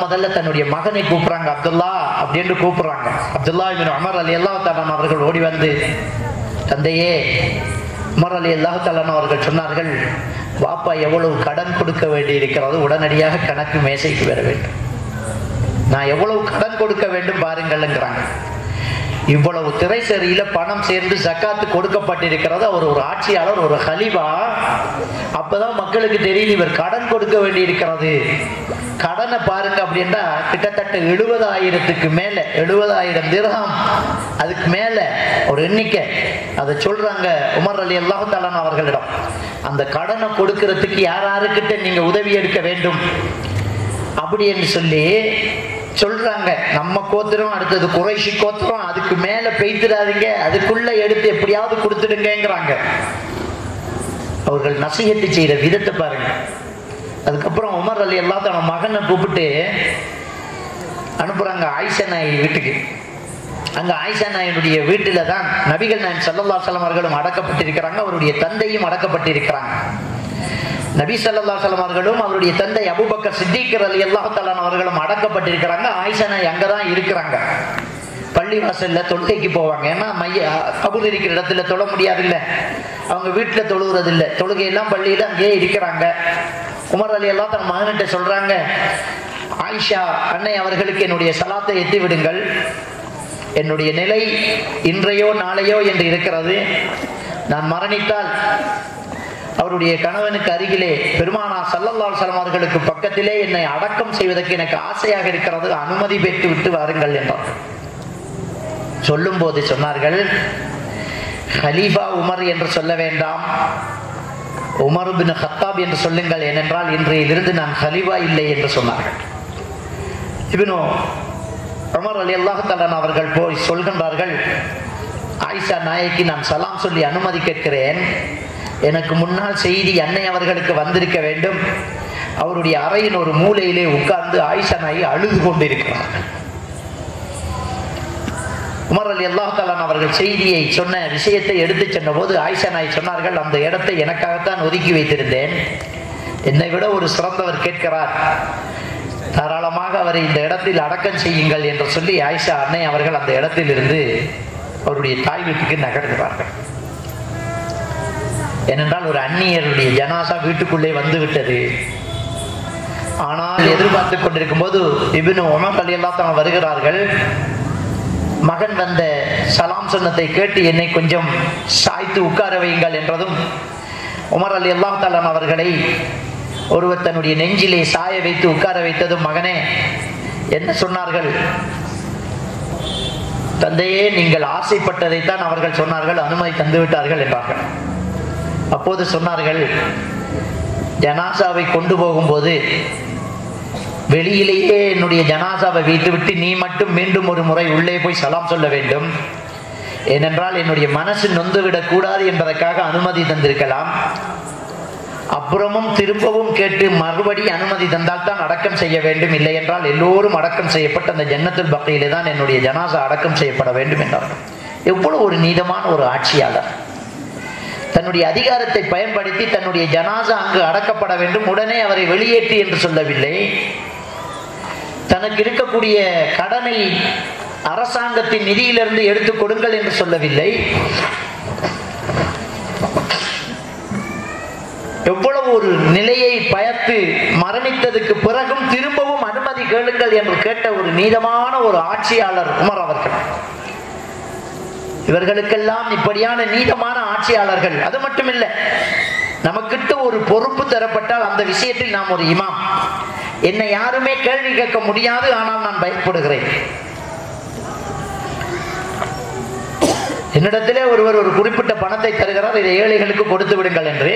Speaker 4: முதல்ல தன்னுடைய மகனை கூப்பிடுறாங்க, அப்துல்லா அப்படின்னு கூப்பிடுறாங்க. அப்துல்லா இப்னு உமர் ரலியல்லாஹு தஆலா அவர்கள் ஓடி வந்து, தந்தையே, உமர் ரலியல்லாஹு தஆலா அவர்கள் சொன்னார்கள், வாப்பா எவ்வளவு கடன் கொடுக்க வேண்டி இருக்கிறது, உடனடியாக கணக்கு மேசைக்கு வர வேண்டும். நான் எவ்வளவு கடன் கொடுக்க வேண்டும் பாருங்கள்ங்கிறாங்க. இவ்வளவு திரைசேரியில பணம் சேர்ந்து ஜக்காத்து கொடுக்கப்பட்டிருக்கிறது. அவர் ஒரு ஆட்சியாளர், ஒரு ஹலீஃபா. அப்பதான் மக்களுக்கு தெரியும் இவர் கடன் கொடுக்க வேண்டி இருக்கிறது. கடனை பாருங்க அப்படின்னா கிட்டத்தட்ட 70,000க்கு மேல, 70,000 திர்ஹம், அதுக்கு மேல ஒரு எண்ணிக்கை. அதை சொல்றாங்க உமர் ரலியல்லாஹு தஆலா அவர்களிடம். அந்த கடனை கொடுக்கிறதுக்கு யாராருக்கிட்ட நீங்க உதவி எடுக்க வேண்டும் அப்படி என்று சொல்லி சொல்றாங்க. நம்ம கோத்திரம், அடுத்தது குறைஷி கோத்திரம், அதுக்கு மேல பெய்திடாதீங்க, அதுக்குள்ள எடுத்து எப்படியாவது கொடுத்துடுங்கிறாங்க. அவர்கள் நசீஹத்து செய்யற விதத்தை பாருங்க. அதுக்கப்புறம் உமர் ரலியல்லாஹு தஆலா மகனை கூப்பிட்டு அனுப்புறாங்க ஆயிஷா நாய் வீட்டுக்கு. அங்க ஆயிஷா நாயினுடைய வீட்டில தான் நபிகள் நாயகம் ஸல்லல்லாஹு அலைஹி வஸல்லம் அவர்களும் அடக்கப்பட்டிருக்கிறாங்க. அவருடைய தந்தையும் அடக்கப்பட்டிருக்கிறாங்க. நபி ஸல்லல்லாஹு அலைஹி வஸல்லம் அவர்களும் அவருடைய தந்தை அபூபக்கர் சித்திக் ரலியல்லாஹு தஆலா அவர்களும் அடக்கப்பட்டிருக்கிறாங்க. ஆயிஷா நாய் அங்கதான் இருக்கிறாங்க. பள்ளிவாசல்ல தொழுகைக்கு போவாங்க. ஏன்னா கபூர் இருக்கிற இடத்துல தொழ முடியாது இல்லை, அவங்க வீட்டுல தொழுகிறது இல்லை. தொழுகையெல்லாம் பள்ளியில அங்கேயே இருக்கிறாங்க. உமர் ரலியல்லாஹு தன் மகன்கிட்ட சொல்றாங்க, ஆயிஷா அன்னை அவர்களுக்கு என்னுடைய சலாத்தை எத்தி விடுங்கள். என்னுடைய நிலை இன்றையோ நாளையோ என்று இருக்கிறது. நான் மரணித்தால் அவருடைய கணவனுக்கு அருகிலே பெருமானார் ஸல்லல்லாஹு அலைஹி வஸல்லம் அவர்களுக்கு பக்கத்திலே என்னை அடக்கம் செய்வதற்கு எனக்கு ஆசையாக இருக்கிறது, அனுமதி பெற்று விட்டு வாருங்கள் என்றார். சொல்லும் போது சொன்னார்கள், ஹலீஃபா உமர் என்று சொல்ல வேண்டாம், உமர் பின் கத்தாப் என்று சொல்லுங்கள். ஏனென்றால் இன்றையிலிருந்து நான் ஹலீஃபா இல்லை என்று சொன்னார்கள். இப்னு உமர் ரலியல்லாஹு தஆலா அவர்கள் போய் சொல்கின்றார்கள், ஆயிஷா நாயகி நான் சலாம் சொல்லி அனுமதி கேட்கிறேன். எனக்கு முன்னால் செய்தி அன்னை அவர்களுக்கு வந்திருக்க வேண்டும். அவருடைய அறையின் ஒரு மூலையிலே உட்கார்ந்து ஆயிஷா நாயகி அழுது கொண்டிருக்கிறார். உமர் ரலியல்லாஹு தஆலா அவர்கள் செய்தியை சொன்ன விஷயத்தை எடுத்து சென்ற போது ஆயிஷா நாயகி சொன்னார்கள், அந்த இடத்தை எனக்காகத்தான் ஒதுக்கி வைத்திருந்தேன். என்னை விட ஒரு சிறந்தவர் கேட்கிறார், தாராளமாக அவரை இந்த இடத்தில் அடக்கம் செய்யுங்கள் என்று சொல்லி ஆயிஷா அன்னை அவர்கள் அந்த இடத்தில் இருந்து அவருடைய தாய் வீட்டுக்கு நகர்கிறார்கள். ஏனென்றால் ஒரு அந்நியருடைய ஜனாசா வீட்டுக்குள்ளே வந்து விட்டது. ஆனால் எதிர்பார்த்து கொண்டிருக்கும் போது இப்னு உமர் ரலியல்லாஹு தஆலா வருகிறார்கள். மகன் வந்த சலாம் சொன்னதை கேட்டு என்னை கொஞ்சம் சாய்த்து உட்கார வையுங்கள் என்றதும் உமர் ரலியல்லாஹு தஆலா அவர்களை ஒருவர் தன்னுடைய நெஞ்சிலே சாய வைத்து உட்கார வைத்ததும், மகனே என்ன சொன்னார்கள்? தந்தையே, நீங்கள் ஆசைப்பட்டதைத்தான் அவர்கள் சொன்னார்கள், அனுமதி தந்து விட்டார்கள் என்றார்கள். அப்போது சொன்னார்கள், ஜனாசாவை கொண்டு போகும்போது வெளியிலேயே என்னுடைய ஜனாசாவை வைத்துவிட்டு நீ மட்டும் மீண்டும் ஒரு முறை உள்ளே போய் சலாம் சொல்ல வேண்டும். ஏனென்றால் என்னுடைய மனசு நொந்துவிடக் கூடாது என்பதற்காக அனுமதி தந்திருக்கலாம். அப்புறமும் திரும்பவும் கேட்டு மறுபடி அனுமதி தந்தால் தான் அடக்கம் செய்ய வேண்டும், இல்லை என்றால் எல்லோரும் அடக்கம் செய்யப்பட்ட அந்த ஜன்னத்துல் பக்கையிலே தான் என்னுடைய ஜனாசா அடக்கம் செய்யப்பட வேண்டும் என்றார்கள். எவ்வளவு ஒரு நீதமான ஒரு ஆட்சியாளர்! தன்னுடைய அதிகாரத்தை பயன்படுத்தி தன்னுடைய ஜனாசா அங்கு அடக்கப்பட வேண்டும், உடனே அவரை வெளியேற்றி என்று சொல்லவில்லை. தனக்கு இருக்கக்கூடிய கடனை அரசாங்கத்தின் நிதியிலிருந்து எடுத்துக் கொடுங்கள் என்று சொல்லவில்லை. எவ்வளவு ஒரு நிலையை பயத்து மரணித்ததுக்கு பிறகும் திரும்பவும் அனுமதி கேளுங்கள் என்று கேட்ட ஒரு நீதமான ஒரு ஆட்சியாளர் உமர் அவர்கள். இவர்களுக்கெல்லாம் இப்படியான நீதமான ஆட்சியாளர்கள். அது மட்டுமில்ல, நமக்கிட்ட ஒரு பொறுப்பு தரப்பட்டால் அந்த விஷயத்தில் நாம் ஒரு இமாம். என்னை யாருமே கேள்வி கேட்க முடியாது, ஆனால் நான் பயப்படுகிறேன். என்னிடத்திலே ஒருவர் ஒரு குறிப்பிட்ட பணத்தை தருகிறார், இதை ஏழைகளுக்கு கொடுத்து விடுங்கள் என்று.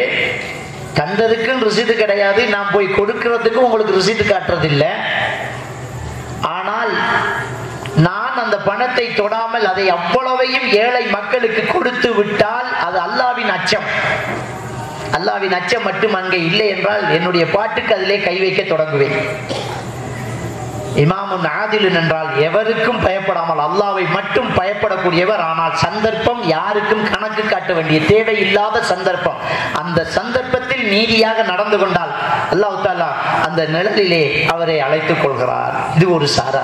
Speaker 4: தந்ததுக்கும் ரிசீது கிடையாது, நான் போய் கொடுக்கிறதுக்கும் உங்களுக்கு ரிசீது காட்டுறதில்லை. ஆனால் நான் அந்த பணத்தை தொடாமல் அதை அவ்வளவையும் ஏழை மக்களுக்கு கொடுத்து விட்டால் அது அல்லாஹ்வின் அச்சம். அல்லாஹ்வின் அச்சம் மட்டும் அங்கே இல்லை என்றால் என்னுடைய பாட்டுக்கு அதிலே கை வைக்க தொடங்குவேன். இமாமுன் ஆதிலுன் என்றால் எவருக்கும் பயப்படாமல் அல்லாஹ்வை மட்டும் பயப்படக்கூடியவர். ஆனால் சந்தர்ப்பம் யாருக்கும் கணக்கு காட்ட வேண்டிய தேவை இல்லாத சந்தர்ப்பம். அந்த சந்தர்ப்பத்தில் நீதியாக நடந்து கொண்டால் அல்லாஹ் தஆலா அந்த நிழலிலே அவரை அழைத்துக் கொள்கிறார். இது ஒரு சாரா.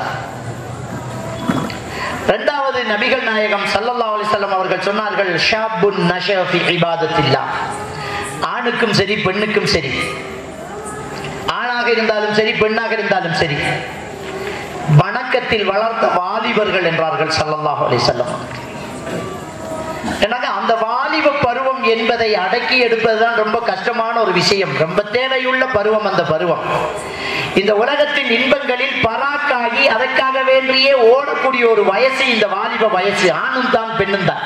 Speaker 4: இரண்டாவது, நபிகள் நாயகம் ஸல்லல்லாஹு அலைஹி வஸல்லம் அவர்கள் சொன்னார்கள், ஷாபுன் நஷஅ ஃபி இபாதத்தில்லாஹ். ஆணுக்கும் சரி பெண்ணுக்கும் சரி, ஆணாக இருந்தாலும் சரி பெண்ணாக இருந்தாலும் சரி, வணக்கத்தில் வளர்ந்த வாலிபர்கள் என்றார்கள் ஸல்லல்லாஹு அலைஹி வஸல்லம். எனக்கு அந்த வாலிப பருவம் என்பதை அடக்கி எடுப்பதுதான் ரொம்ப கஷ்டமான ஒரு விஷயம். ரொம்ப தேவையுள்ள பருவம் அந்த பருவம். இந்த உலகத்தின் இன்பங்களில் பராக்காகி அதற்காக வேண்டியே ஓடக்கூடிய ஒரு வயசு இந்த வாலிப வயசு. ஆணும் தான் பெண்ணும் தான்.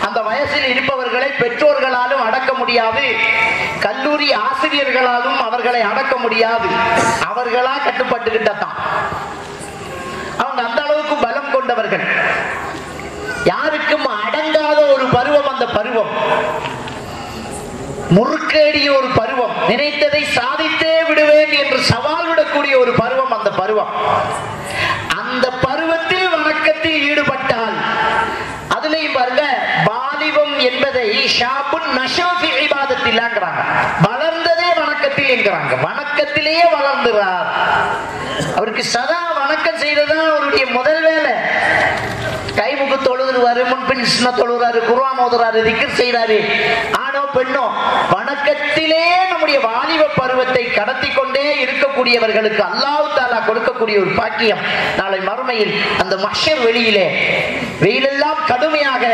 Speaker 4: அந்த வயசில் இருப்பவர்களை பெற்றோர்களாலும் அடக்க முடியாது, கல்லூரி ஆசிரியர்களாலும் அவர்களை அடக்க முடியாது. அவர்களா கட்டுப்பட்டுக்கிட்டதான். அவங்க அந்த அளவுக்கு பலம் கொண்டவர்கள். யாருக்கும் அடங்காத ஒரு பருவம் அந்த பருவம். முறுக்கேடிய ஒரு பருவம். நினைத்ததை சாதித்தே விடுவேன் என்று சவால் விடக்கூடிய ஒரு பருவம் அந்த பருவம். அந்த பருவத்தில் வணக்கத்தில் ஈடுபட்டால், அதுலயும் பாருங்க, வாலிபம் என்பதை ஷாபுன் நஷஅ ஃபி இபாதத்தில்லாஹ்ங்கறாங்க. வளர்ந்ததே வணக்கத்தில் என்கிறாங்க. வணக்கத்திலேயே வளர்ந்துறார். அவருக்கு சதா வணக்கம் செய்ததான் அவருடைய முதல் வேலை. கைமுக்கு தொழுதுருவாரு, முன்பின் சின்ன தொழுறாரு, குர்ஆன் ஓதுறாரு, திக்ர் செய்றாரு. ஆணோ பெண்ணோ வணக்கத்திலே நம்முடைய வாலிப பருவத்தை கடத்தி கொண்டே இருக்கக்கூடியவர்களுக்கு அல்லாஹ் தஆலா கொடுக்கக்கூடிய ஒரு பாக்கியம். நாளை மறுமையில் அந்த மஹ்ஷர் வெளியிலே வெயிலெல்லாம் கடுமையாக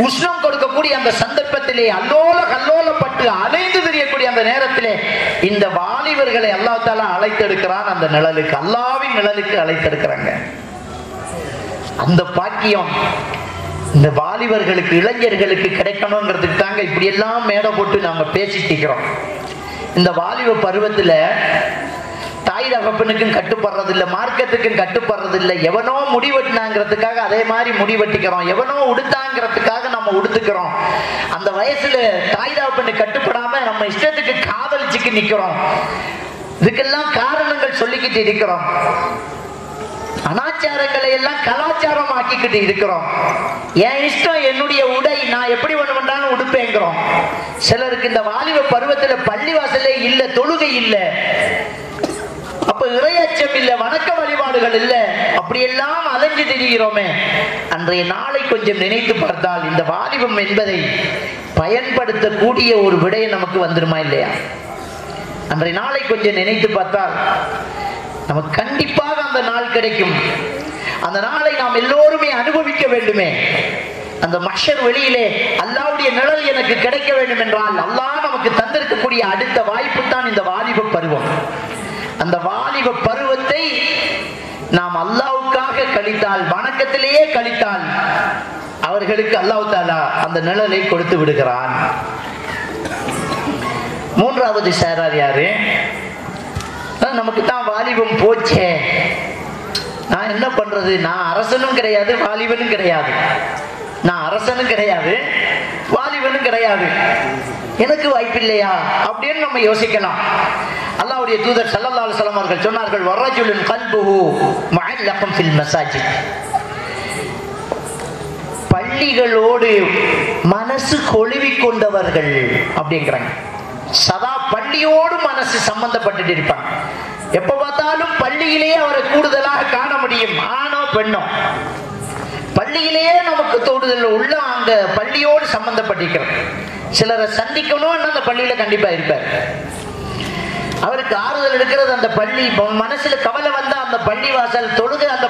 Speaker 4: உஷ்ணம் கொடுக்கக்கூடிய அந்த சந்தர்ப்பத்திலே அல்லோல கல்லோலப்பட்டு அலைந்து திரியக்கூடிய அந்த நேரத்திலே இந்த வாலிபர்களை அல்லாஹ் தஆலா அழைத்தெடுக்கிறான். அந்த நிழலுக்கு, அல்லாஹ்வின் நிழலுக்கு அழைத்தெடுக்கிறாங்க. அந்த பாக்கியம் இந்த வாலிபர்களுக்கு, இளைஞர்களுக்கு கிடைக்கணுங்கிறதுக்கு தாங்க இப்படி எல்லாம் மேடை போட்டு நாம பேசிட்டு இருக்கிறோம். இந்த வாலிப பருவத்துல தாய் தகப்பனுக்கும் கட்டுப்படுறதில்லை, மார்க்கத்துக்கும் கட்டுப்படுறதில்லை. எவனோ முடிவெட்டினாங்கிறதுக்காக அதே மாதிரி முடிவெட்டிக்கிறோம், எவனோ உடுத்தாங்கிறதுக்காக நம்ம உடுத்துக்கிறோம். அந்த வயசுல தாய் தகப்பனுக்கு கட்டுப்படாம நம்ம இஷ்டத்துக்கு காதலிச்சுக்கு நிக்கிறோம். இதுக்கெல்லாம் காரணங்கள் சொல்லிக்கிட்டு இருக்கிறோம். அனாச்சாரங்களை எல்லாம் கலாச்சாரம் ஆக்கிக்கிட்டு இருக்கிறோம். என் இஷ்டம், என்னுடைய உடை, நான் எப்படி வேணுமென்றாலும் உடுப்பேங்கிறோம். சிலருக்கு இந்த வாலிப பருவத்துல பள்ளிவாசலே இல்ல, தொழுகை இல்ல, அப்ப இறையச்சம் இல்ல, வணக்க வழிபாடுகள் இல்ல, அப்படியெல்லாம் அலைஞ்சு திரிகிறோமே. அன்றைய நாளை கொஞ்சம் நினைத்து பார்த்தால் இந்த வாலிபம் என்பதை பயன்படுத்தக்கூடிய ஒரு விடை நமக்கு வந்துருமா இல்லையா? அன்றைய நாளை கொஞ்சம் நினைத்து பார்த்தால் நமக்கு கண்டிப்பாக அந்த நாள் கிடைக்கும். அந்த நாளை நாம் எல்லோருமே அனுபவிக்க வேண்டுமே. அந்த மஹ்ஷர் வெளியிலே அல்லாஹ்வுடைய நிழல் எனக்கு கிடைக்க வேண்டும் என்றால் அல்லாஹ் நமக்கு தந்திருக்கக்கூடிய அடுத்த வாய்ப்பு தான் இந்த வாலிப பருவம். அந்த வாலிப பருவத்தை நாம் அல்லாஹ்வுக்காக கழித்தால், வணக்கத்திலேயே கழித்தால், அவர்களுக்கு அல்லாஹ் தஆலா அந்த நிழலை கொடுத்து விடுகிறான். மூன்றாவது சாரார் யாரு? நமக்கு தான் வாலிபம் போச்சே, நான் என்ன பண்றது? நான் அரசனும் கிடையாது, வாலிபனும் கிடையாது. நான் அரசனும் கிடையாது, வாலிபனும் கிடையாது, எனக்கு வாய்ப்பில்லையா அப்படின்னு நம்ம யோசிக்கலாம். அல்லாஹ்வுடைய தூதர் ஸல்லல்லாஹு அலைஹி வஸல்லம் அவர்கள் சொன்னார்கள், வர்ரஜுலுன் கல்புஹு முஅல்லகம் ஃபில் மசாஜித். பள்ளிகளோடு மனசு கொழுவி கொண்டவர்கள் அப்படிங்கிறாங்க. சதா பள்ளியோடு மனசு சம்பந்தப்பட்டு இருப்பாங்க. எப்ப பார்த்தாலும் பள்ளியிலேயே அவரை கூடுதலாக காண முடியும். ஆணோ பெண்ணோ பள்ளியிலேயே நமக்கு தொடுதல் உள்ள அங்க பள்ளியோடு சம்பந்தப்பட்டிருக்கிறது. சிலரை சந்திக்கணும், அந்த பள்ளியில கண்டிப்பா இருப்பார். அவருக்கு ஆறுதல் எடுக்கிறது அந்த பள்ளி. மனசுல கவலை வந்தா அந்த பள்ளிவாசல், தொழுது அந்த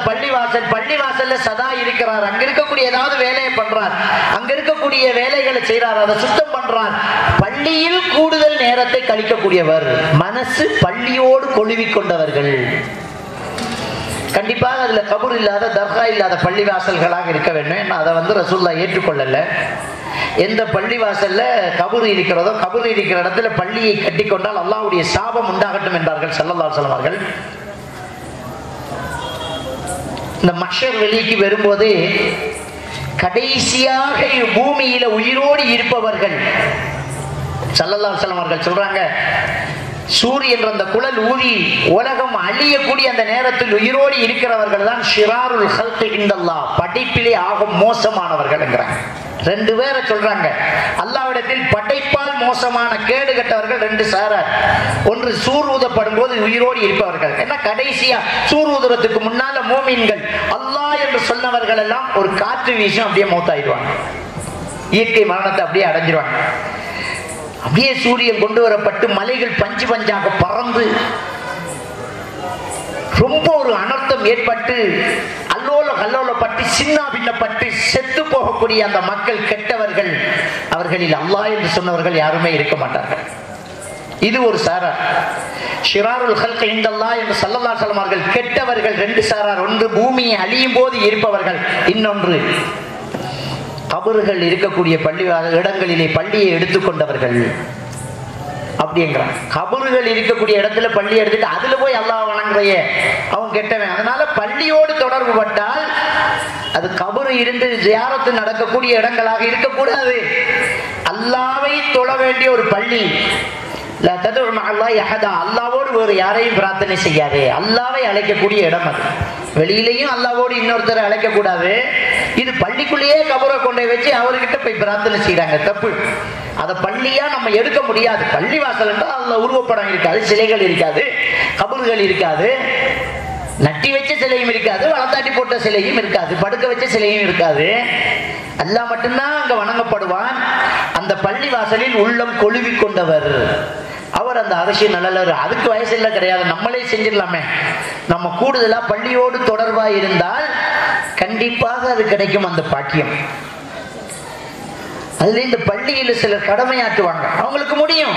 Speaker 4: பள்ளிவாசல்ல சதா இருக்கிறார். அங்க இருக்கக்கூடிய ஏதாவது வேலையை பண்றார், அங்க இருக்கக்கூடிய வேலைகளை செய்யறார், அதை சுத்தம் பண்றார். பள்ளியில் கூடுதல் நேரத்தை கழிக்கக்கூடியவர், மனசு பள்ளியோடு கொழுவி கொண்டவர்கள். கண்டிப்பாக அதுல கபூர் இல்லாத, தர்கா இல்லாத பள்ளிவாசல்களாக இருக்க வேண்டும். அதை ரசூலுல்லாஹ் ஏற்றுக்கொள்ளல. எந்த பள்ளிவாசல்ல கபூர் இருக்கிறதோ, கபூர் இருக்கிற இடத்துல பள்ளியை கட்டி கொண்டால் அல்லாஹ்வுடைய சாபம் உண்டாகட்டும் என்றார்கள் ஸல்லல்லாஹு அலைஹி வஸல்லம் அவர்கள். இந்த மஹ்ஷர் வெளிக்கு வரும்போது கடைசியாக பூமியில உயிரோடு இருப்பவர்கள் ஸல்லல்லாஹு அலைஹி வஸல்லம் அவர்கள் சொல்றாங்க, சூரியன் அந்த குழல் ஊதி உலகம் அழியக்கூடிய அந்த நேரத்தில் உயிரோடு இருக்கிறவர்கள் தான் ஷிராருல் ஹல்கி இன்தல்லாஹ், படைப்பிலே ஆகும் மோசமானவர்கள் என்கிறாங்க. ரெண்டு பேரை சொல்றாங்க. அல்லாஹ்விடத்தில் படைப்பால் மோசமான கேடு கட்டவர்கள் ரெண்டு சாரார். ஒன்று சூர் ஊதப்படும் போது உயிரோடு இருப்பவர்கள். ஏன்னா கடைசியா சூர் ஊதுறதுக்கு முன்னால மூமின்கள் அல்லாஹ் என்று சொன்னவர்கள் எல்லாம் ஒரு காற்று வீசும், அப்படியே மௌத்தாயிடுவாங்க, இயற்கை மரணத்தை அப்படியே அடைஞ்சிருவாங்க. அப்படியே சூரியன் கொண்டு வரப்பட்டு மலைகள் பஞ்சு பஞ்சாக பறந்து ரொம்ப ஒரு அனர்த்தம் ஏற்பட்டு அல்லோல கல்லோலப்பட்டு சின்ன பின்னப்பட்டு செத்து போகக்கூடிய அந்த மக்கள் கெட்டவர்கள். அவர்களில் அல்லாஹ் என்று சொன்னவர்கள் யாருமே இருக்க மாட்டார்கள். இது ஒரு சாரார். ஷிராருல் ஹல்கி இன்தல்லாஹ் என்று ஸல்லல்லாஹு அலைஹி வஸல்லம் அவர்கள் கெட்டவர்கள் ரெண்டு சாரார். ஒன்று பூமியை அழியும் போது இருப்பவர்கள், இன்னொன்று கபறுகள் இருக்கக்கூடிய பள்ளி இடங்களிலே பள்ளியை எடுத்துக்கொண்டவர்கள் அப்படிங்கிறான். கபறுகள் இருக்கக்கூடிய இடத்துல பள்ளி எடுத்துட்டு அதுல போய் அல்லாஹ் வணங்குறைய அவன் கெட்டவன். அதனால பள்ளியோடு தொடர்பு பட்டால் அது கபறு இருந்து ஜியாரத்து நடக்கக்கூடிய இடங்களாக இருக்கக்கூடாது. அல்லாஹ்வை தொழ வேண்டிய ஒரு பள்ளி. அல்லாவோடு வேறு யாரையும் பிரார்த்தனை செய்யாது. அல்லாவை அழைக்கக்கூடிய இடம் அது. வெளியிலையும் அல்லாவோடு இன்னொருத்தரை அழைக்க கூடாது. இது பள்ளிக்குள்ளேயே கபரை கொண்டே வச்சு அவர்கிட்ட போய் பிரார்த்தனை செய்யறாங்க, தப்பு. அதை பள்ளியா நம்ம எடுக்க முடியாது. பள்ளி வாசல் என்றால் அதுல உருவப்படம் இருக்காது, சிலைகள் இருக்காது, கபறுகள் இருக்காது, நட்டி வச்ச சிலையும் இருக்காது, வளர்த்தாட்டி போட்ட சிலையும் இருக்காது, படுக்க வச்ச சிலையும் இருக்காது. அல்லாஹ் மட்டும்தான் அங்க வணங்கப்படுவான். அந்த பள்ளி வாசலில் உள்ளம் கொழுவி கொண்டவர் அவர், அந்த அரசியல் நல்லவர். அதுக்கு வயசு இல்லை கிடையாது, நம்மளே செஞ்சிடலாமே. நம்ம கூடுதலா பள்ளியோடு தொடர்பா இருந்தால் கண்டிப்பாக அது கிடைக்கும் அந்த பாக்கியம். அதுல இந்த பள்ளியில சிலர் கடமையாற்றுவாங்க, அவங்களுக்கு முடியும்.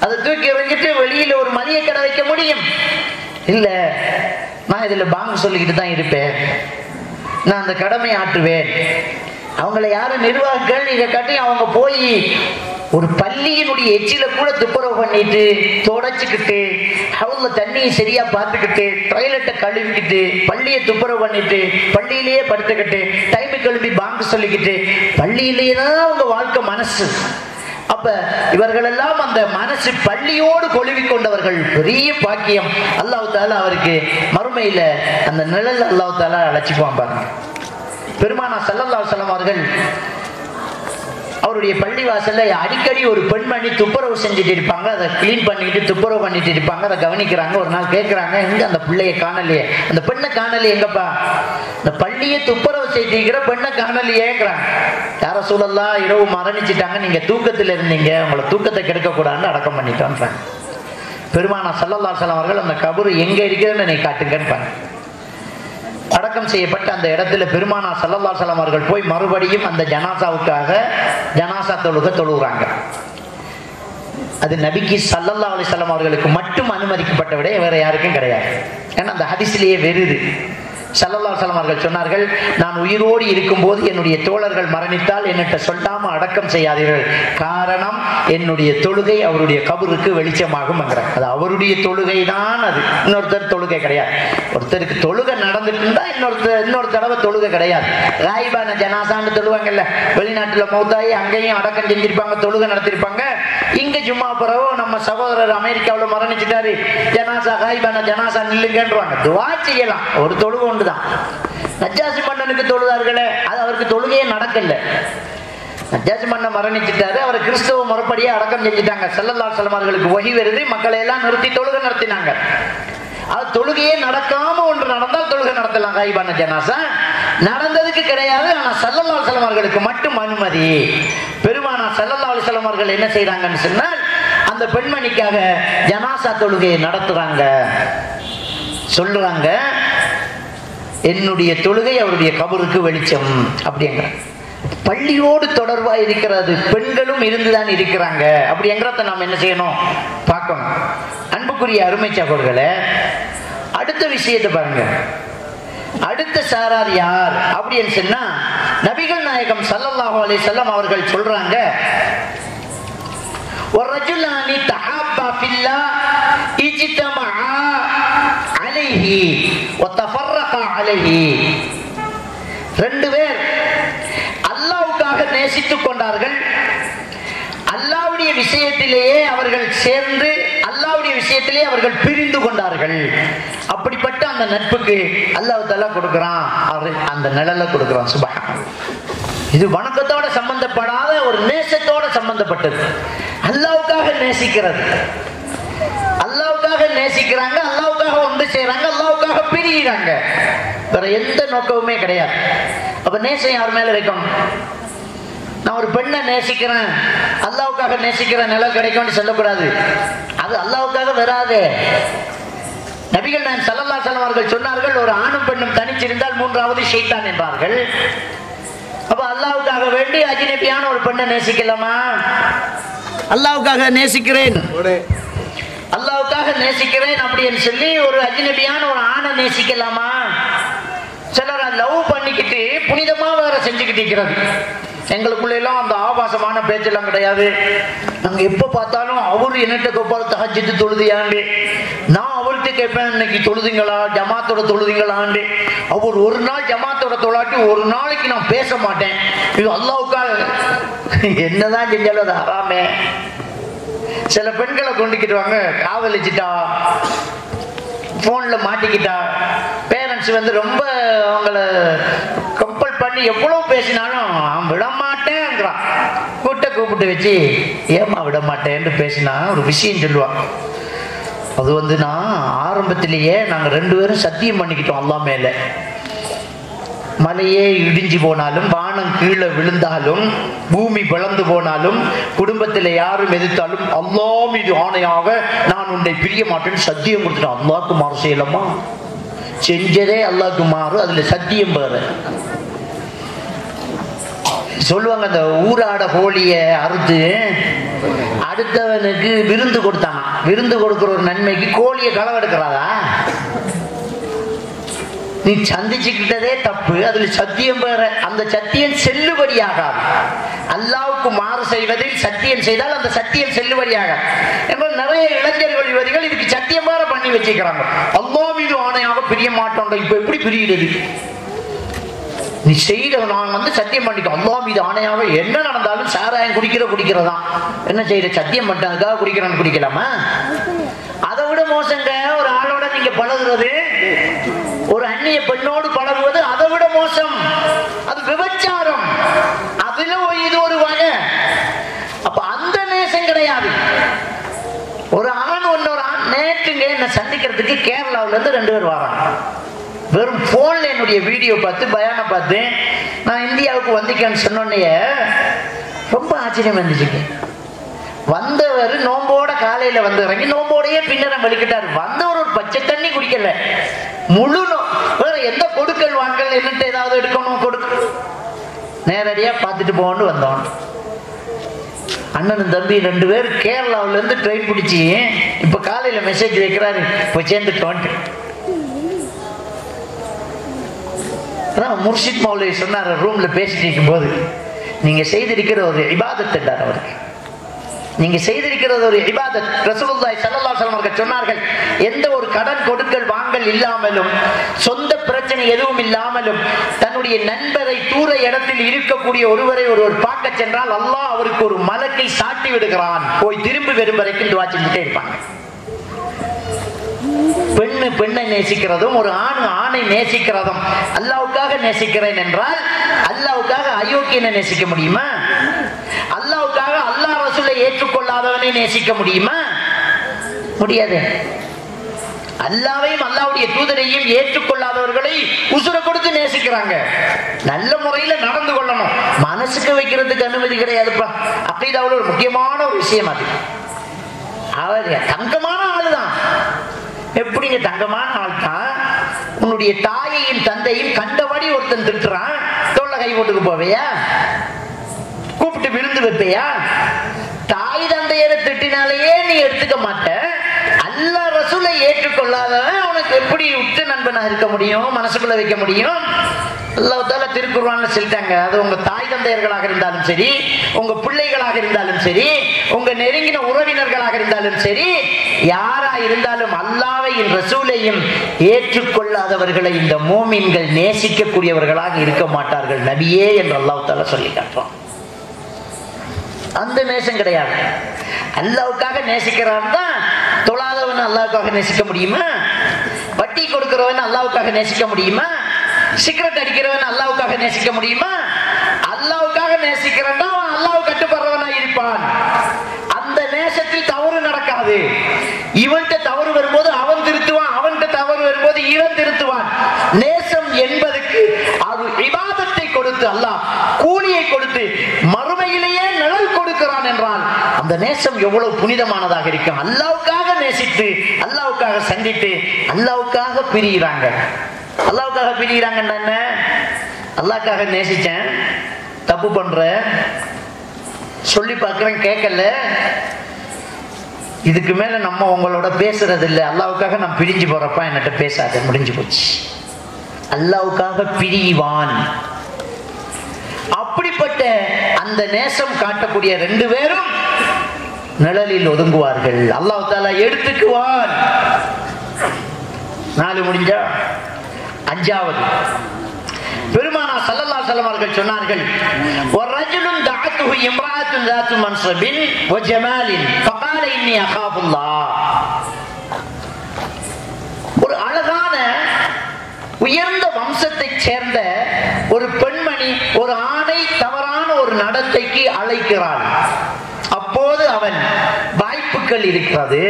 Speaker 4: அதை தூக்கி எறிஞ்சிட்டு வெளியில ஒரு மதிய கடை வைக்க முடியும். இல்ல நான் இதுல பாங்கு சொல்லிக்கிட்டு தான் இருப்பேன், நான் அந்த கடமை ஆற்றுவேன். அவங்களை யாரும் நிர்வாகிகள் இதை காட்டி அவங்க போய் ஒரு பள்ளியினுடைய எச்சில கூட துப்புரவு பண்ணிட்டு தொடச்சுக்கிட்டு ஹவுல்ல தண்ணியை சரியா பார்த்துக்கிட்டு, டாய்லெட்டை கழுவிக்கிட்டு, பள்ளியை துப்புரவு பண்ணிட்டு, பள்ளியிலேயே படுத்துக்கிட்டு, டைமு கழுவி பாங்கு சொல்லிக்கிட்டு, பள்ளியிலேயே தான் அவங்க வாழ்க்கை மனசு. அப்ப இவர்களெல்லாம் அந்த மனசு பள்ளியோடு கொழுவி கொண்டவர்கள். பெரிய பாக்கியம். அல்லாஹ் தஆலா அவருக்கு மறுமையில அந்த நிழல் அல்லாஹ் தஆலா அழைச்சிக்குவான் பாருங்க. பெருமானார் ஸல்லல்லாஹு அலைஹி வஸல்லம் அவர்கள் அவருடைய பள்ளிவாசல்ல அடிக்கடி ஒரு பெண்மணி துப்புரவு செஞ்சுட்டு இருப்பாங்க. அதை கிளீன் பண்ணிட்டு துப்புரவு பண்ணிட்டு இருப்பாங்க. அதை கவனிக்கிறாங்க. ஒரு நாள் கேட்கிறாங்க, எங்க அந்த பிள்ளைய காணலையே, அந்த பெண்ணை காணலையே, எங்கப்பா இந்த பள்ளியை துப்புரவு செய்திருக்கிற பெண்ணை காணலையேங்கிறாங்க. யார சூழல்லாம் இரவு மரணிச்சுட்டாங்க, நீங்க தூக்கத்தில் இருந்தீங்க, உங்களை தூக்கத்தை கெடுக்க கூடாதுன்னு அடக்கம் பண்ணிட்டோன்றாங்க. பெருமானார் ஸல்லல்லாஹு அலைஹி வஸல்லம் அவர்கள் அந்த கபரு எங்க இருக்குதுன்னு நீ காட்டுங்கன்னு அடக்கம் செய்யப்பட்ட அந்த இடத்துல பெருமானார் ஸல்லல்லாஹு அலைஹி வஸல்லம் அவர்கள் போய் மறுபடியும் அந்த ஜனாசாவுக்காக ஜனாசா தொழுகிறாங்க. அது நபிக்கு ஸல்லல்லாஹு அலைஹி வஸல்லம் அவர்களுக்கு மட்டும் அனுமதிக்கப்பட்ட விட வேற யாருக்கும் கிடையாது. ஏன்னா அந்த ஹதீஸிலேயே வருது. ஸல்லல்லாஹு அலைஹி வஸல்லம் அவர்கள் சொன்னார்கள், நான் உயிரோடு இருக்கும்போது என்னுடைய தோழர்கள் மரணித்தால் என்னிட்ட சொல்லாம அடக்கம் செய்யாதீர்கள், காரணம் என்னுடைய தொழுகை அவருடைய கபருக்கு வெளிச்சமாகும் என்கிறார். அது அவருடைய தொழுகை தான், அது இன்னொருத்தர் தொழுகை கிடையாது. ஒருத்தருக்கு தொழுகை நடந்துட்டு இருந்தா இன்னொரு தடவை தொழுகை கிடையாது. ராயிபான ஜனாசான்னு தொழுவாங்கல்ல, வெளிநாட்டுல மௌத்தாயி அங்கேயும் அடக்கம் செஞ்சிருப்பாங்க, தொழுகை நடத்திருப்பாங்க. இங்க ஜும்மா பிறகு நம்ம சகோதரர் அமெரிக்காவில் மரணிச்சுட்டாரு, ஜனாசா ராயிபான ஜனாசா நில்லுங்கன்றாங்க. துவா செய்யலாம், ஒரு தொழுகை உண்டு தான். நஜ்ஜாசி மன்னனுக்கு தொழுதார்களே, அது அவருக்கு தொழுகையே நடக்கல. நஜ்ஜாசி மன்னன் மரணிச்சுட்டாரு, அவர் கிறிஸ்தவ முறைப்படியே அடக்கம் செஞ்சுட்டாங்க. ஸல்லல்லாஹு அலைஹி வஸல்லம் அவர்களுக்கு வஹி வருது, மக்களை எல்லாம் நிறுத்தி தொழுகை நடத்தினாங்க. அது தொழுகையே நடக்காம ஒன்று நடந்தால் தொழுகை நடத்தலாம். காயிபான ஜனாசா நடந்ததுக்கு கிடையாது. ஆனா ஸல்லல்லாஹு அலைஹி வஸல்லம் அவர்களுக்கு மட்டும் அனுமதி. பெருமானார் ஸல்லல்லாஹு அலைஹி வஸல்லம் அவர்கள் என்ன செய்றாங்கன்னு சொன்னால், அந்த பெண்மணிக்காக ஜனாசா தொழுகையை நடத்துறாங்க. சொல்றாங்க, என்னுடைய தொழுகை அவருடைய கபருக்கு வெளிச்சம் அப்படிங்கிற. பள்ளியோடு தொடர்பா இருக்கிறது, பெண்களும் இருந்துதான் இருக்கிறாங்க அப்படிங்கிறத நாம் என்ன செய்யணும், பார்க்கணும். அன்புக்குரிய அருமை சகோதரர்களே, அடுத்த விஷயத்தை பாருங்க. அடுத்த சாரார் யார் அப்படின்னு சொன்னா, நபிகள் நாயகம் ஸல்லல்லாஹு அலைஹி வஸல்லம் அவர்கள் சொல்றாங்க, வர்ரஜுலானி தஹாப்பா ஃபில்லாஹ் இஜ்தமஆ அலைஹி வதஃபர்ரகா அலைஹி. ரெண்டு பேர் அல்லாஹ்வுக்காக நேசித்துக் கொண்டார்கள், அல்லாஹ்வுடைய விஷயத்திலேயே அவர்கள் சேர்ந்து, அல்லாஹ்வுடைய விஷயத்திலேயே அவர்கள் பிரிந்து கொண்டார்கள். அப்படிப்பட்ட அந்த நட்புக்கு அல்லாஹ் தஆலா கொடுக்கிறான், அந்த நிழலை கொடுக்கிறான். சுப்ஹானல்லாஹ். இது வணக்கத்தோட சம்பந்தப்படாத ஒரு நேசத்தோட சம்பந்தப்பட்டது. அல்லாஹ்வுக்காக நேசிக்கிறது, அல்லாஹ்வுக்காக நேசிக்கிறாங்க, அல்லாஹ்வுக்காக ஒன்று செய்யறாங்க, அல்லாஹ்வுக்காக பிரிகிறாங்க. வேற எந்த நோக்கமுமே கிடையாது. அப்ப நேசம் யார் மேல வைக்கணும்? நான் ஒரு பெண்ணை நேசிக்கிறேன், அல்லாஹ்வுக்காக நேசிக்கிற நிலை கிடைக்கும்னு சொல்லக்கூடாது. அது அல்லாஹ்வுக்காக வராது. நபிகள் நாயகம் ஸல்லல்லாஹு அலைஹி வஸல்லம் அவர்கள் சொன்னார்கள், ஒரு ஆணும் பெண்ணும் தனிச்சிருந்தால் மூன்றாவது ஷைத்தான் என்றார்கள். அப்ப அல்லாஹ்வுக்காக வேண்டி அஜ்னபியான ஒரு பெண்ணை நேசிக்கலாமா? அல்லாஹ்வுக்காக நேசிக்கிறேன், அல்லாஹ்வுக்காக நேசிக்கிறேன் அப்படின்னு சொல்லி ஒரு அஜ்னபியான ஒரு ஆணை நேசிக்கலாமா? சிலர் லவ் பண்ணிக்கிட்டு புனிதமா வேற செஞ்சுக்கிட்டு இருக்கிறது. எங்களுக்குள்ள எல்லாம் அந்த ஆபாசமான பேச்செல்லாம் கிடையாது. நாங்க எப்ப பார்த்தாலும் அவரு என்னட்ட கோப்பால் தஹஜ்ஜுத் தொழுதியாண்டு, நான் அவர்கிட்ட கேட்பேன், இன்னைக்கு தொழுதுங்களா, ஜமாத்தோட தொழுதுங்களாண்டு. அவர் ஒரு நாள் ஜமாத்தோட தொழாட்டி ஒரு நாளைக்கு நான் பேச மாட்டேன். இது அல்லாஹ்வுக்காக. என்னதான் செஞ்சாலும் அது ஹராமே. சில பெண்களை கொண்டுக்கிட்டுவாங்க, காதலிச்சுட்டா, போன்ல மாட்டிக்கிட்டா, பேரண்ட்ஸ் வந்து ரொம்ப அவங்கள கம்பல் பண்ணி எவ்வளவு பேசினாலும் அவன் விட மாட்டேங்கிறான். கூப்பிட்டு வச்சு ஏமா விட மாட்டேன்னு பேசினா ஒரு விஷயம் சொல்லுவான். அது வந்து நான் ஆரம்பத்திலேயே நாங்க ரெண்டு பேரும் சத்தியம் பண்ணிக்கிட்டோம், அல்லாஹ் மேல. மலையே இடிஞ்சு போனாலும், வானம் கீழே விழுந்தாலும், பூமி பிளந்து போனாலும், குடும்பத்தில் யாரும் எதிர்த்தாலும் அல்லாஹ் மீது ஆணையாக நான் உன்னை பிரிய மாட்டேன்னு சத்தியம் கொடுத்துட்டேன். அல்லாஹ்க்கு மாறு செய்யலாமா? செஞ்சதே அல்லாஹ்க்கு மாறு, அதுல சத்தியம் பாரு. சொல்லுவாங்க, அந்த ஊராட கோழிய அறுத்து அடுத்தவனுக்கு விருந்து கொடுத்தாங்க. விருந்து கொடுக்கிற ஒரு நன்மைக்கு கோழியை களவெடுக்கிறாதா? நீ சந்திச்சுக்கிட்டதே தப்பு, அதுல சத்தியம் பெற, அந்த சத்தியம் செல்லுபடியாகாது. அல்லாஹ்வுக்கு மாறு செய்வதில் சத்தியம் செய்தால் அந்த சத்தியம் செல்லுபடியாக. நிறைய இளைஞர்கள் யுவதிகள் இதுக்கு சத்தியம் பெற வச்சுக்கிறாங்க. அல்லாஹ் மீது ஆணையாக பிரிய மாட்டோம். இப்ப எப்படி பிரிகிறது? நீ செய்த நான் சத்தியம் பண்ணிட்டோம், அல்லாஹ் மீது ஆணையாக என்ன நடந்தாலும் சாராயம் குடிக்கிறதா என்ன செய்யற? சத்தியம் பண்ணிட்டதுக்காக குடிக்கிறான்னு குடிக்கலாமா? அதை விட மோசங்க ஒரு ஆளோட நீங்க பழகுறது, ஒரு அந்நிய பெண்ணோடு பழகுவது அதை விட மோசம். அது விபச்சாரம். அதுல இது ஒரு வகை. அப்ப அந்த நேசம் கிடையாது. ஒரு ஆண் இன்னொரு ஆண் நேற்றுங்க என்ன சந்திக்கிறதுக்கு கேரளாவில இருந்து 2 பேர் வராங்க. வெறும் போன்ல என்னுடைய வீடியோ பார்த்து பயான பார்த்து நான் இந்தியாவுக்கு வந்திருக்கேன்னு சொன்னோன்னே ரொம்ப ஆச்சரியம் வந்துச்சுங்க. வந்தவர் நோம்போட காலையில வந்து இறங்கி நோம்போடையே பின்னரம் வலிக்கிட்டாரு. வந்தவர் ஒரு பச்சை தண்ணி குடிக்கல, முழு வேற எந்த கொடுக்கல் வாங்கல் என்னட்டு ஏதாவது எடுக்கணும் கொடுக்க நேரடியா பார்த்துட்டு போகணும்னு வந்தோம். அண்ணனும் தம்பி 2 பேர் கேரளாவில இருந்து ட்ரெயின் பிடிச்சி இப்ப காலையில மெசேஜ் வைக்கிறாரு, போய் சேர்ந்துட்டோன்ட்டு. முர்ஷித் மௌலவி சொன்னார் ரூம்ல பேசிட்டு இருக்கும் போது, நீங்க செய்திருக்கிற ஒரு இபாதத் என்றார் அவருக்கு. நீங்க செய்திருக்கிறது ஒரு இபாதத். ரசூலுல்லாஹி ஸல்லல்லாஹு அலைஹி வஸல்லம் அவர்கள் சொன்னார்கள், எந்த ஒரு கடன் கொடுக்கல் வாங்கல் இல்லாமலும் சொந்த பிரச்சனை எதுவும் இல்லாமலும் தன்னுடைய நண்பரை தூர இடத்தில் இருக்கக்கூடிய ஒருவர் பார்க்க சென்றால் அல்லாஹ் அவருக்கு ஒரு மலக்கை சாட்டி விடுகிறான். போய் திரும்பி வரும் வரைக்கும் துஆ செஞ்சுட்டே இருப்பாங்க. பெண்ணு பெண்ணை நேசிக்கிறதும் ஒரு ஆண் ஆணை நேசிக்கிறதும், அல்லாஹ்வுக்காக நேசிக்கிறேன் என்றால் அல்லாஹ்வுக்காக அயோக்கியனை நேசிக்க முடியுமா? அல்லாஹ்வுக்காக அல்லாஹ் ரசூலை ஏற்றுக்கொள்ளாதவனை நேசிக்க முடியுமா? முடியாது. அல்லாஹ்வையும் அல்லாஹ்வுடைய தூதரையும் ஏற்றுக்கொள்ளாதவர்களை உசுர கொடுத்து நேசிக்கிறாங்க. நல்ல முறையில் நடந்து கொள்ளணும். மனசுக்கு வைக்கிறதுக்கு அனுமதி கிடையாதுப்பா. அக்கீதாவுல ஒரு முக்கியமான ஒரு விஷயம் அது. அவர் தங்கமான ஆளுதான். எப்படிங்க தங்கமான ஆள் தான்? உன்னுடைய தாயையும் தந்தையும் கண்டபடி ஒருத்தன் திட்டுறான், தோல்ல கை போட்டுக்கு போவையா? கூப்பிட்டு விருந்து வைப்பையா? தாய் தந்தையரை திட்டினாலேயே நீ எடுத்துக்க மாட்ட. அல்லாஹ் ரசூலை ஏற்றுக்கொள்ளாதவன் அவனுக்கு எப்படி உற்ற நண்பனா இருக்க முடியும், மனசுக்குள்ள வைக்க முடியும்? அல்லாஹ் தஆலா திருக்குர்ஆன்ல சொல்லிட்டாங்க, அது உங்க தாய் தந்தையர்களாக இருந்தாலும் சரி, உங்க பிள்ளைகளாக இருந்தாலும் சரி, உங்க நெருங்கின உறவினர்களாக இருந்தாலும் சரி, யாரா இருந்தாலும் அல்லாஹ்வையும் ரசூலையும் ஏற்றுக்கொள்ளாதவர்களை இந்த மூமின்கள் நேசிக்கக்கூடியவர்களாக இருக்க மாட்டார்கள் நபியே என்று அல்லாஹ் தஆலா சொல்லி காட்டுறான். அந்த நேசம் கிடையாது. அல்லாஹ்வுக்காக நேசிக்கிறான் தான். தொழாதவன் அல்லாஹ்வுக்காக நேசிக்க முடியுமா? வட்டி கொடுக்கிறவன் அல்லாஹ்வுக்காக நேசிக்க முடியுமா? சிகரெட் அடிக்கிறவன் அல்லாஹ்வுக்காக நேசிக்க முடியுமா? அல்லாஹ்வுக்காக நேசிக்கிறவன் அவன் அல்லாஹ்வுக்கு கட்டுப்படுறவனா இருப்பான். அந்த நேசத்தில் தவறு நடக்காது. இவன்கிட்ட தவறு வரும்போது அவன் திருத்துவான், அவன்கிட்ட தவறு வரும்போது இவன் திருத்துவான். நேசம் என்பதற்கு அது இபாதத்தை கொடுத்து அல்லாஹ் கூலியை கொடுத்து மறுமையிலேயே நிழல் கொடுக்கிறான் என்றால் அந்த நேசம் எவ்வளவு புனிதமானதாக இருக்கும். அல்லாஹ்வுக்காக நேசித்து அல்லாஹ்வுக்காக சந்தித்து அல்லாஹ்வுக்காக பிரிகிறாங்க. அல்லாஹ்வுக்காக பிரிகிறாங்கன்னா என்ன? அல்லாஹ்வுக்காக நேசிச்சேன், தப்பு பண்ற, சொல்லி பார்க்கிறேன், கேட்கல, இதுக்கு மேல நம்ம உங்களோட பேசுறது இல்லை, அல்லாஹ்வுக்காக நான் பிரிஞ்சு போறப்ப என்கிட்ட பேசாத, முடிஞ்சு போச்சு. அல்லாஹ்வுக்காக பிரிவான். அப்படிப்பட்ட அந்த நேசம் காட்டக்கூடிய 2 பேரும் நிழலில் ஒதுங்குவார்கள். அல்லாஹ் தஆலா எடுத்துக்குவான். 4 முடிஞ்சா 5வது பெருமானா ஸல்லல்லாஹு அலைஹி வஸல்லம் அவர்கள் சொன்னார்கள், வர்ரஜுலுன் தஅத்துஹு இம்ராஅத்துன் ذات منصب وجمال فقال اني اخاف الله. ஒரு அழகான உயர்ந்த வம்சத்தை சேர்ந்த ஒரு பெண்மணி ஒரு ஆணை தவறான ஒரு நடத்தைக்கு அழைக்கிறாள். அப்போது அவன் வாய்ப்புகள் இருக்கிறது,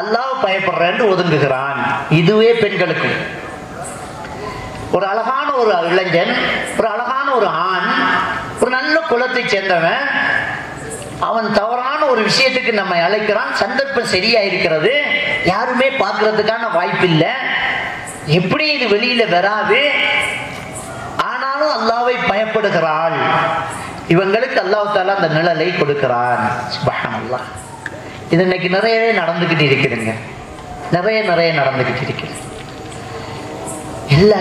Speaker 4: அல்லாஹ் பயப்படுறேன் ஒதுங்குகிறான். இதுவே பெண்களுக்கு ஒரு அழகான ஒரு இளைஞன், ஒரு அழகான ஒரு ஆண், ஒரு நல்ல குலத்தை சேர்ந்தவன், அவன் தவறான ஒரு விஷயத்துக்கு நம்மை அழைக்கிறான். சந்தர்ப்பம் சரியா இருக்கிறது, யாருமே பார்க்கறதுக்கான வாய்ப்பு இல்லை, எப்படி இது வெளியில வராது, ஆனாலும் அல்லாஹ்வை பயப்படுகிறாள். இவங்களுக்கு அல்லாஹ் தஆலா அந்த நிழலை கொடுக்கிறான். சுப்ஹானல்லாஹ். இது இன்னைக்கு நிறையவே நடந்துகிட்டு இருக்குதுங்க. நிறைய நடந்துகிட்டு இருக்குது. எல்லா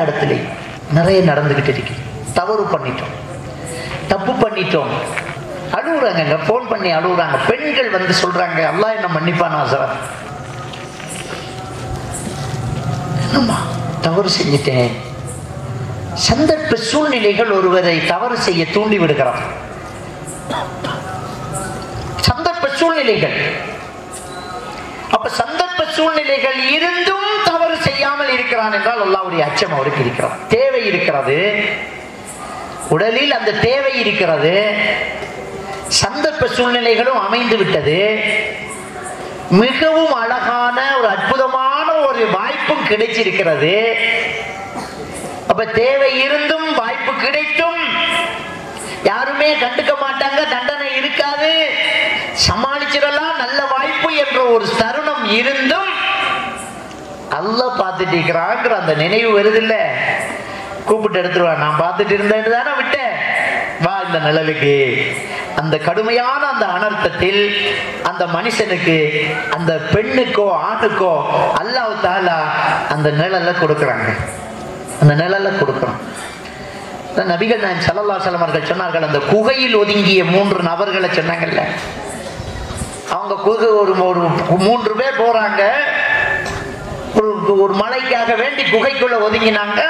Speaker 4: இடத்துலையும் நிறைய நடந்துகிட்டு இருக்கு. தவறு பண்ணிட்டோம், தப்பு பண்ணிட்டோம், அழுகுறாங்க, போன் பண்ணி அழுகுறாங்க. பெண்கள் வந்து சொல்றாங்க, அல்லாஹ் என்ன மன்னிப்பானா சார், என்னம்மா தவறு செஞ்சிட்டேன். சந்தர்ப்ப சூழ்நிலைகள் ஒருவரை தவறு செய்ய தூண்டி விடுகிறார். சந்தர்ப்ப சூழ்நிலைகள். அப்ப சந்தர்ப்ப சூழ்நிலைகள் இருந்தும் தவறு செய்யாமல் இருக்கிறான் என்றால் அல்லாஹ்வுடைய அச்சம் அவருக்கு இருக்கிறது. தேவை இருக்கிறது, உடலில் அந்த தேவை இருக்கிறது, சந்தர்ப்ப சூழ்நிலைகளும் அமைந்து விட்டது, மிகவும் அழகான ஒரு அற்புதமான ஒரு வாய்ப்பும் கிடைச்சிருக்கிறது. அப்ப தேவை இருந்தும் வாய்ப்பு கிடைத்தும் யாருமே கண்டுக்க மாட்டாங்க, தண்டனை இருக்காது, சமாளிச்சிடலாம், நல்ல வாய்ப்பு என்ற ஒரு தருணம் இருந்தும் அல்லாஹ் பார்த்துட்டு இருக்கிறாங்கிற அந்த நினைவு வருது இல்ல, கூப்பிட்டு எடுத்துருவா. நான் பார்த்துட்டு இருந்தேன்னு தானே விட்டேன், வா இந்த நிழலுக்கு. அந்த கடுமையான அந்த அனர்த்தத்தில் அந்த மனுஷனுக்கு, அந்த பெண்ணுக்கோ ஆணுக்கோ அல்லாஹ் தஆலா அந்த நிழலை கொடுக்குறாங்க, அந்த நிழலை கொடுக்குறான். நபிகள் நாயகம் ஸல்லல்லாஹு அலைஹி வஸல்லம் அவர்கள் சொன்னார்கள், அந்த குகையில் ஒதுங்கிய 3 நபர்களை சொன்னாங்கல்ல, அவங்க குகை ஒரு 3 பேர் போறாங்க, ஒரு மலைக்காக வேண்டி குகைக்குள்ள ஒதுங்கினாங்க.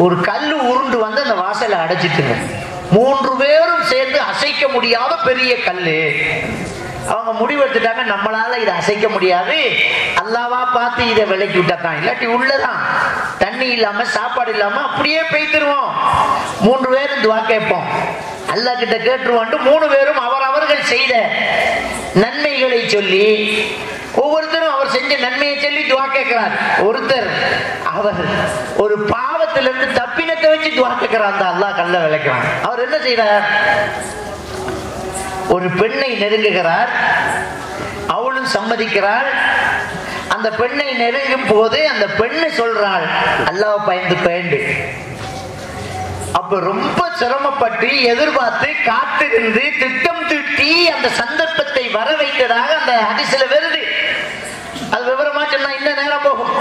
Speaker 4: ஒரு கல்லு உருண்டு வந்து அந்த வாசலை அடைச்சிட்டுங்க. 3 பேரும் சேர்ந்து அசைக்க முடியாத பெரிய கல்லு. அவங்க முடிவெடுத்துட்டாங்க, நம்மளால இதை அசைக்க முடியாது, அல்லாவா பார்த்து இதை விலக்கி விட்டாதான், இல்லாட்டி உள்ளதான் தண்ணி இல்லாம சாப்பாடு இல்லாம அப்படியே பெய்திருவோம். 3 பேரும் துவா கேட்போம், அல்லாஹ் கிட்ட கேட்டுருவான்ட்டு 3 பேரும் அவர்கள் செய்த நன்மைகளை சொல்லி, ஒவ்வொருத்தரும் அவர் செஞ்ச நன்மையை சொல்லி துவா கேட்கிறார். ஒருத்தர் அவர் ஒரு பாவத்திலிருந்து தப்பினத்தை வச்சு துவா கேட்கிறார், அந்த அல்லாஹ் கல்ல விளக்கிறான். அவர் என்ன செய்யறார், ஒரு பெண்ணை நெருங்குகிறார், அவளும் சம்மதிக்கிறாள். அந்த பெண்ணை நெருங்கும் போது அந்த பெண்ணு சொல்றாள், அல்லாஹ் பயந்து பயந்து. அப்ப ரொம்ப சிரமப்பட்டு எதிர்பார்த்து காத்திருந்து திட்டம் தீட்டி அந்த சந்தர்ப்பத்தை வர வைத்ததாக அந்த ஹதீஸ்ல வருது. அது விவரமா சொன்னா இன்னும் நேரம் போகும்.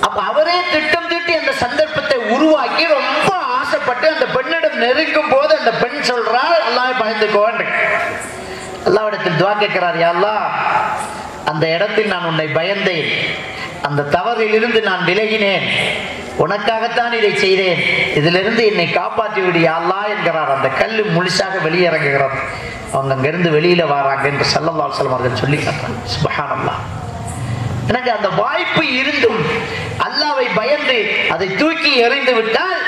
Speaker 4: அப்ப அவரே திட்டம் தீட்டி அந்த சந்தர்ப்பத்தை உருவாக்கி ரொம்ப ஆசைப்பட்டு அந்த பெண்ணிடம் நெருங்கும் போது அந்த பெண் சொல்றாள், அல்லாஹ் பயந்துக்கோன்னு. அல்லாஹ்விடத்தில் துஆ கேட்கிறார், யா அல்லாஹ், அந்த இடத்தில் நான் உன்னை பயந்தேன், அந்த தவறில் இருந்து நான் விலகினேன், உனக்காகத்தான் இதை செய்தேன், இதிலிருந்து என்னை காப்பாற்றி விடு யா அல்லாஹ் என்கிறார். அந்த கல்லு முழுசாக வெளியிறங்குகிறது. அவங்க அங்கிருந்து வெளியில வராங்க என்று ஸல்லல்லாஹு அலைஹி வஸல்லம் அவர்கள் சொல்லி காட்டுறாங்க. சுப்ஹானல்லாஹ். எனக்கு அந்த வாய்ப்பு இருந்தும் அல்லாஹ்வை பயந்து அதை தூக்கி எறிந்து விட்டால்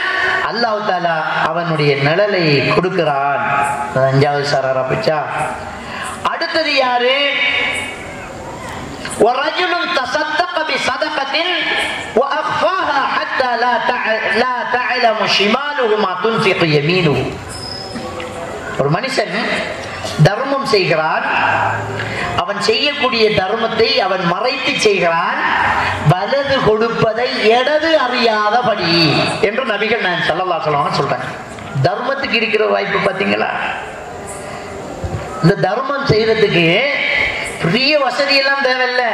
Speaker 4: அல்லாஹ் தஆலா அவனுடைய நிழலை கொடுக்கிறான். 5வது சாராரா பிச்சா. அடுத்தது யாரு, وَرَجُلٌ تَصَدَّقَ بِصَدَقَةٍ وَأَخْفَاهَا حَتَّى لَا تَعْلَمُ شِمَالُهُ مَا تُنْفِقُ يَمِينُهُ. ஒரு மனுஷன் தர்மம் செய்கிறான், அவன் செய்யக்கூடிய தர்மத்தை அவன் மறைத்து செய்கிறான், வலது கொடுப்பதை இடது அறியாதபடி என்று நபிகள் நாயகம் ஸல்லல்லாஹு அலைஹி வஸல்லம் சொல்றாங்க. தர்மத்துக்கு இருக்கிற வாய்ப்பு பாத்தீங்களா? இந்த தர்மம் செய்யறதுக்கு பெரிய வசதி எல்லாம் தேவையில்லை.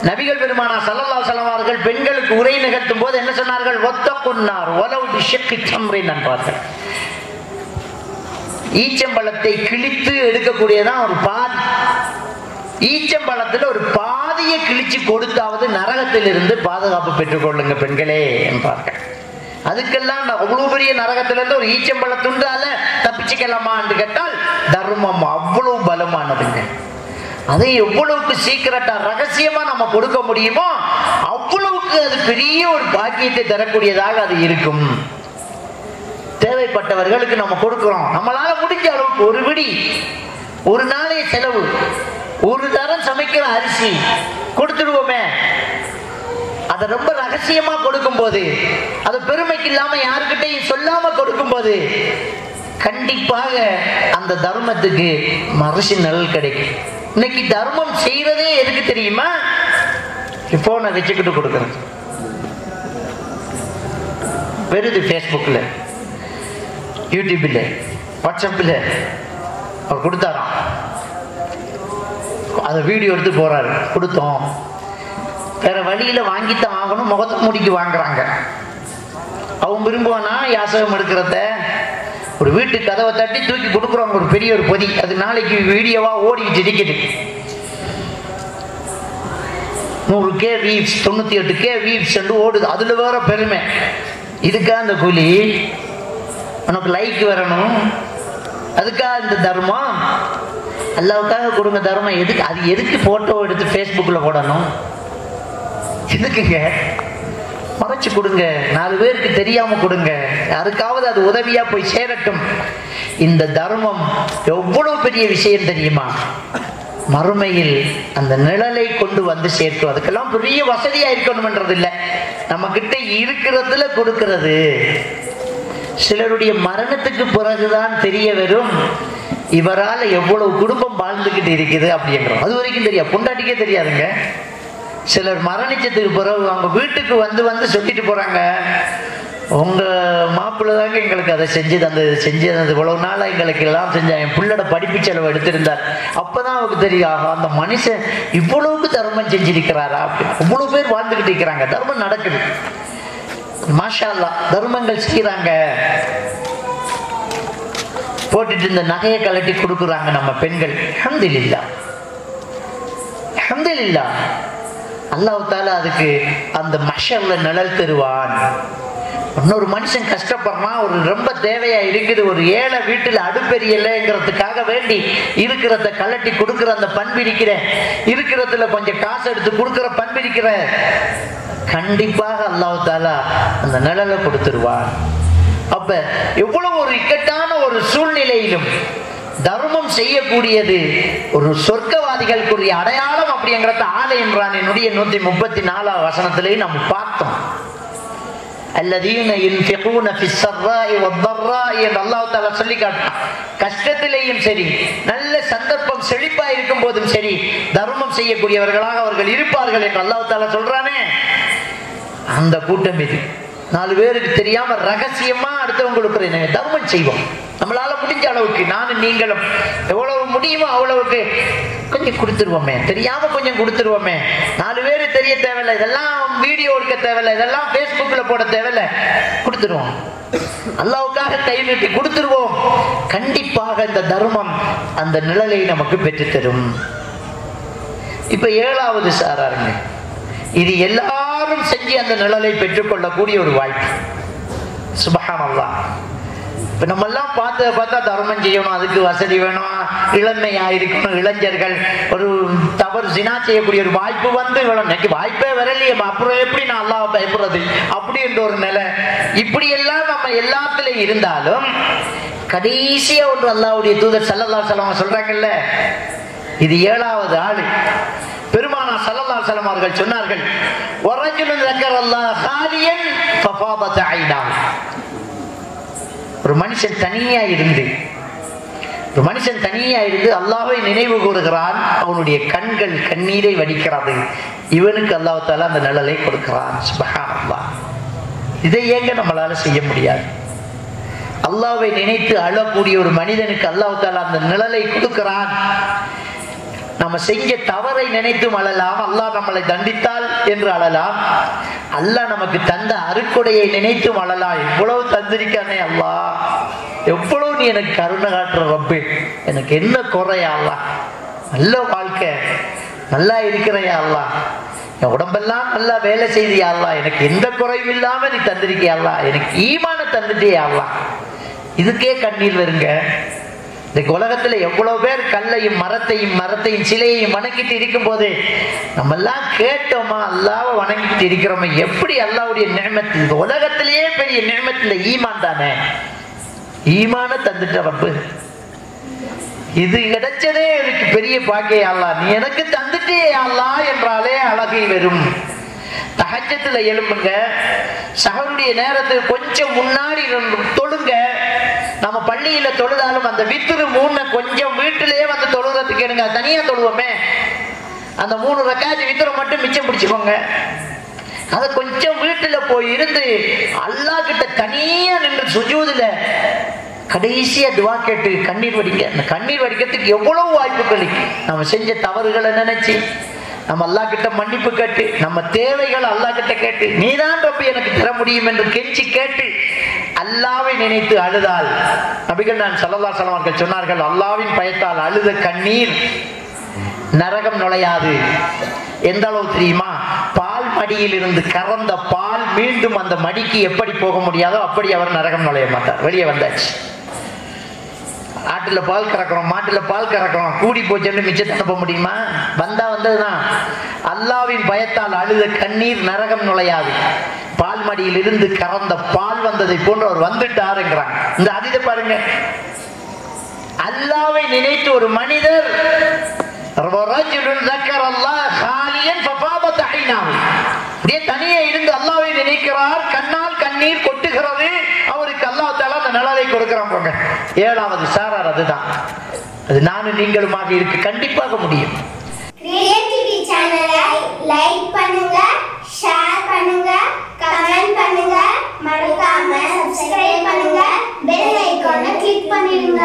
Speaker 4: நபிகள் பெருமானா ஸல்லல்லாஹு அலைஹி வஸல்லம் அவர்கள் பெண்களுக்கு உரை நிகழ்த்தும் போது என்ன சொன்னார்கள், வத்தகுன்னார் வலவ் பிஷக்கி தம்ரின். நான் பார்த்தேன், ஈச்சம்பழத்தை கிழித்து எடுக்கக்கூடியதான் ஒரு பாதி. ஈச்சம்பழத்துல ஒரு பாதியை கிழிச்சு கொடுத்தாவது நரகத்தில் இருந்து பாதுகாப்பு பெற்றுக் கொள்ளுங்க பெண்களே என்பார்கள். அதுக்கெல்லாம் அவ்வளவு பெரிய நரகத்திலிருந்து ஒரு ஈச்சம்பழத்துண்டால தப்பிச்சுக்கலாமா என்று கேட்டால் தர்மம் அவ்வளவு பலமானதுங்க. அதை எவ்வளவுக்கு சீக்கிரட்டா ரகசியமா நம்ம கொடுக்க முடியுமோ அவ்வளவுக்கு அது பெரிய ஒரு பாக்கியத்தை தரக்கூடியதாக அது இருக்கும். தேவைப்பட்டவர்களுக்கு நம்ம கொடுக்கிறோம், நம்மளால முடிஞ்ச அளவுக்கு ஒரு விடி, ஒரு நாளைய செலவு, ஒரு தரம் சமைக்கிற அரிசி கொடுத்துடுவோமே. அதை ரொம்ப ரகசியமா கொடுக்கும் போது, அது பெருமைக்கு இல்லாம யாருக்கிட்டையும் சொல்லாம கொடுக்கும் போது கண்டிப்பாக அந்த தர்மத்துக்கு மறுசி நலல் கிடைக்கும். இன்னைக்கு தர்மம் செய்யறதே எதுக்கு தெரியுமா? போனை வச்சுக்கிட்டு கொடுக்கறது வருது, ஃபேஸ்புக்ல, யூடியூப்ல, வாட்ஸ்அப்ல. அவர் கொடுத்தாராம், அதை வீடியோ எடுத்து போறாரு, கொடுத்தோம், வேற வழியில வாங்கித்தான் ஆகணும், முகத்தை முடிக்கு வாங்குறாங்க. அவன் விரும்புவானா யாசகம் எடுக்கிறத, ஒரு வீட்டு கதவை தட்டி தூக்கி கொடுக்குறோம் ஒரு பெரிய ஒரு பொதி, அது நாளைக்கு வீடியோவா ஓடிக்கிட்டு இருக்குது. 100K வியூஸ் 98K வியூஸ் ஓடுது, அதுல வேற பெருமை. இதுக்கா அந்த கூலி? உனக்கு லைக் வரணும், அதுக்கா இந்த தர்மம்? அல்லாவுக்காக கொடுங்க தர்மம். எதுக்கு? அது எதுக்கு போட்டோ எடுத்து ஃபேஸ்புக்ல போடணும்? எதுக்குங்க? மறைச்சு கொடுங்க, 4 பேருக்கு தெரியாம கொடுங்க, யாருக்காவது அது உதவியா போய் சேரட்டும். இந்த தர்மம் எவ்வளவு பெரிய விஷயம் தெரியுமா? மறுமையில் அந்த நிழலை கொண்டு வந்து சேர்க்கும். அதுக்கெல்லாம் பெரிய வசதியா இருக்கணும்ன்றது இல்லை, நம்ம கிட்ட இருக்கிறதுல கொடுக்கிறது. சிலருடைய மரணத்துக்கு பிறகுதான் தெரிய வரும் இவரால் எவ்வளவு குடும்பம் வாழ்ந்துகிட்டு இருக்குது அப்படின்றோம். அது வரைக்கும் தெரியாது, பொண்டாட்டிக்கே தெரியாதுங்க. சிலர் மரணிச்சதுக்கு பிறகு அவங்க வீட்டுக்கு வந்து வந்து சொல்லிட்டு போறாங்க, உங்க மாப்பிள்ளை தாங்க எங்களுக்கு அதை செஞ்சு தந்தது, இவ்வளவு நாளா எங்களுக்கு எல்லாம் செஞ்ச, என் பிள்ளோட படிப்பு செலவு எடுத்திருந்தார். அப்பதான் அவருக்கு தெரியும், அந்த மனுஷன் இவ்வளவுக்கு தர்மம் செஞ்சிருக்கிறாரா அப்படின்னு. அவ்வளவு பேர் வாழ்ந்துகிட்டு இருக்கிறாங்க, தர்மம் நடக்குது. மாஷா அல்லாஹ், தர்மங்கள் செய்யறாங்க. போட்டுட்டு இந்த நகையை கலட்டி கொடுக்குறாங்க நம்ம பெண்கள். அல்ஹம்துலில்லாஹ், அல்ஹம்துலில்லாஹ். அல்லாஹ் தஆலா அதுக்கு அந்த மஹ்ஷர்ல நிழல் தருவான். இன்னொரு மனுஷன் கஷ்டப்படுறான், ஒரு ரொம்ப தேவையா இருக்குது, ஒரு ஏழை வீட்டுல அடுப்பெரியலைங்கிறதுக்காக வேண்டி இருக்கிறத கலட்டி கொடுக்குற அந்த பண்பு இருக்கிற, இருக்கிறதுல கொஞ்சம் காசு எடுத்து கொடுக்குற பண்பு இருக்கிற, கண்டிப்பாக அல்லாஹ் தஆலா அந்த நிழலை கொடுத்துருவான். அப்ப எவ்வளவு ஒரு இக்கட்டான ஒரு சூழ்நிலையிலும் தர்மம் செய்யக்கூடியது ஒரு சொர்க்கவாதிகளுக்குரிய அடையாளம் அப்படிங்கிறத ஆல இம்ரானினுடைய 134 வசனத்திலேயே நம்ம பார்த்தோம். الذين ينفقون في السراء والضراء என்று அல்லாஹ் தஆலா சொல்லி காட்டுறான். கஷ்டத்திலேயும் சரி, நல்ல சந்தர்ப்பம் செழிப்பா இருக்கும் போதும் சரி, தர்மம் செய்யக்கூடியவர்களாக அவர்கள் இருப்பார்கள் என்று அல்லாஹ் தஆலா சொல்றானே, அந்த கூட்டம் இது. 4 பேருக்கு தெரியாம ரகசியமா அடுத்தவங்களுக்கு தர்மம் செய்வோம். நம்மளால முடிஞ்ச அளவுக்கு நானும் நீங்களும் எவ்வளவு முடியுமோ அவ்வளவுக்கு கொஞ்சம் கொடுத்துருவோமே, தெரியாம கொஞ்சம் கொடுத்துருவோமே. 4 பேரு தெரிய தேவையில்லை, இதெல்லாம் வீடியோ எடுக்க தேவையில்லை, இதெல்லாம் பேஸ்புக்ல போட தேவையில்லை, கொடுத்துருவோம். அல்லாஹ்வுக்காக கை நீட்டி கொடுத்துருவோம். கண்டிப்பாக இந்த தர்மம் அந்த நிழலை நமக்கு பெற்றுத்தரும். இப்ப 7வது சாராருங்க, இது எல்லாரும் செஞ்சு அந்த நிழலை பெற்றுக்கொள்ளக்கூடிய ஒரு வாய்ப்பு. சுப்ஹானல்லாஹ். இப்ப நம்ம எல்லாம் பார்த்தா தர்மம் செய்யணும், அதுக்கு வசதி வேணும், இளமையா இருக்கணும், இளைஞர்கள் ஒரு தவறு ஜினா செய்யக்கூடிய ஒரு வாய்ப்பு வந்து இன்னைக்கு வாய்ப்பே வரலையே, அப்புறம் எப்படி நான் அல்லாஹ்வை பயப்படுறது அப்படின்ற ஒரு நிலை. இப்படி எல்லாம் நம்ம எல்லாத்துலயும் இருந்தாலும் கடைசியா ஒன்று அல்லாஹ்வுடைய தூதர் ஸல்லல்லாஹு அலைஹி வஸல்லம் சொல்றாங்கல்ல, இது 7வது ஆளு. பெருமானா ஸல்லல்லாஹு அலைஹி வஸல்லம் அவர்கள் சொன்னார்கள், வரஜுலுன் ذكرல்லாஹ காலியன் ஃபஃபாதத் ஐனாஹு. ஒரு மனுஷன் தனியா இருந்து அல்லாஹ்வை நினைவு கூறுகிறான், அவனுடைய கண்கள் கண்ணீரை வடிக்கிறது. இவனுக்கு அல்லாஹ் தஆலா அந்த நிழலை கொடுக்கிறான். சுப்ஹானல்லாஹ். இதை ஏங்க நம்மளால செய்ய முடியாது? அல்லாஹ்வை நினைத்து அழக்கூடிய ஒரு மனிதனுக்கு அல்லாஹ் தஆலா அந்த நிழலை கொடுக்கிறான். நம்ம செஞ்ச தவறை நினைத்தும் அழலாம், அல்லாஹ் நம்மளை தண்டித்தால் என்று அழலாம், அல்லாஹ் நமக்கு தந்த அருட்கொடையை நினைத்தும் அழலாம். எவ்வளவு தந்திருக்கானே அல்லாஹ், எவ்வளவு நீ எனக்கு கருணை காட்டுற ரப்பே, எனக்கு என்ன குறையா அல்லாஹ், நல்ல வாழ்க்கை, நல்லா இருக்கிறையா அல்லாஹ், என் உடம்பெல்லாம் நல்லா வேலை செய்தியா அல்லாஹ், எனக்கு எந்த குறையும் இல்லாம நீ தந்திருக்கியா அல்லாஹ், எனக்கு ஈமான தந்துட்டியா அல்லாஹ். இதுக்கே கண்ணீர் வருங்க. இந்த உலகத்துல எவ்வளவு பேர் கல்லையும் மரத்தையும் சிலையையும் வணங்கிட்டு இருக்கும் போது நம்ம எல்லாம் கேட்டோமா, அல்லாஹ்வை வணங்கிட்டு இருக்கிறோமா? எப்படி அல்லாஹ்வுடைய நிஅமத், இந்த உலகத்திலேயே பெரிய நிஅமத் இந்த ஈமான் தானே. ஈமான தந்துட்ட ரப்பு, இது கிடைச்சதே எனக்கு பெரிய பாக்கியம் அல்லாஹ், நீ எனக்கு தந்துட்டே அல்லாஹ் என்றாலே அழகை வரும். தஹஜ்ஜுல எழும்புங்க, சஹருடைய நேரத்துக்கு கொஞ்சம் முன்னாடி தொழுங்க. நம்ம பள்ளியில தொழுதாலும் அந்த வித்ரு 3 கொஞ்சம் வீட்டிலேயே வந்து தொழுறதுக்கு எடுங்க, தனியா தொழுவோமே, அந்த 3 ரக்காத் வித்ரை மட்டும் மிச்சம் பிடிச்சுக்கோங்க. அதை கொஞ்சம் வீட்டுல போய் இருந்து அல்லாஹ் கிட்ட தனியா நின்று சுஜூதுல கடைசியா துவா கேட்டு கண்ணீர் வடிக்க. அந்த கண்ணீர் வடிக்கிறதுக்கு எவ்வளவு வாய்ப்புகள். நம்ம செஞ்ச தவறுகளை நினைச்சு நம்ம அல்லாஹ் கிட்ட மன்னிப்பு கேட்டு, நம்ம தேவைகளை அல்லாஹ் கிட்ட கேட்டு, நீதான் ரப்பி எனக்கு தர முடியும் என்று கெஞ்சி கேட்டு, அல்லாஹ்வை நினைத்து அழுதால், நபிகள் நான் ஸல்லல்லாஹு அலைஹி வஸல்லம் அவர்கள் சொன்னார்கள், அல்லாஹ்வின் பயத்தால் அழுத கண்ணீர் நரகம் நுழையாது. எந்த அளவு தெரியுமா? பால் மடியில் இருந்து கறந்த பால் மீண்டும் அந்த மடிக்கு எப்படி போக முடியாதோ அப்படி அவர் நரகம் நுழைய மாட்டார். வெளியே வந்தாச்சு. ஆட்டுல பால் கறக்கிறோம், மாட்டுல பால் கறக்கிறோம், கூடி போச்சுன்னு மிச்சத்தை அனுப்ப முடியுமா? வந்ததுதான். அல்லாஹ்வின் பயத்தால் அழுத கண்ணீர் நரகம் நுழையாது. பால் மடியில் இருந்து கறந்த பால் வந்ததை போன்று அவர் வந்துட்டாருங்கிறாங்க. இந்த அதித பாருங்க, அல்லாஹ்வை நினைத்து ஒரு மனிதர் தனியே இருந்து அல்லாஹ்வை நினைக்கிறார், கண்ணால் கண்ணீர் கொட்டுகிறது, அவருக்கு அல்லாஹ் தஆலா அந்த நிழலை கொடுக்கிறான். போங்க, 7வது சாரார் அதுதான். அது நானும் நீங்களுமாக இருக்கு, கண்டிப்பாக முடியும்.
Speaker 5: கிரியேட்டிவிட்டி சேனலை லைக் பண்ணுங்க, ஷேர் பண்ணுங்க, கமெண்ட் பண்ணுங்க, மறக்காம சப்ஸ்கிரைப் பண்ணுங்க, பெல் ஐகானை கிளிக் பண்ணிடுங்க.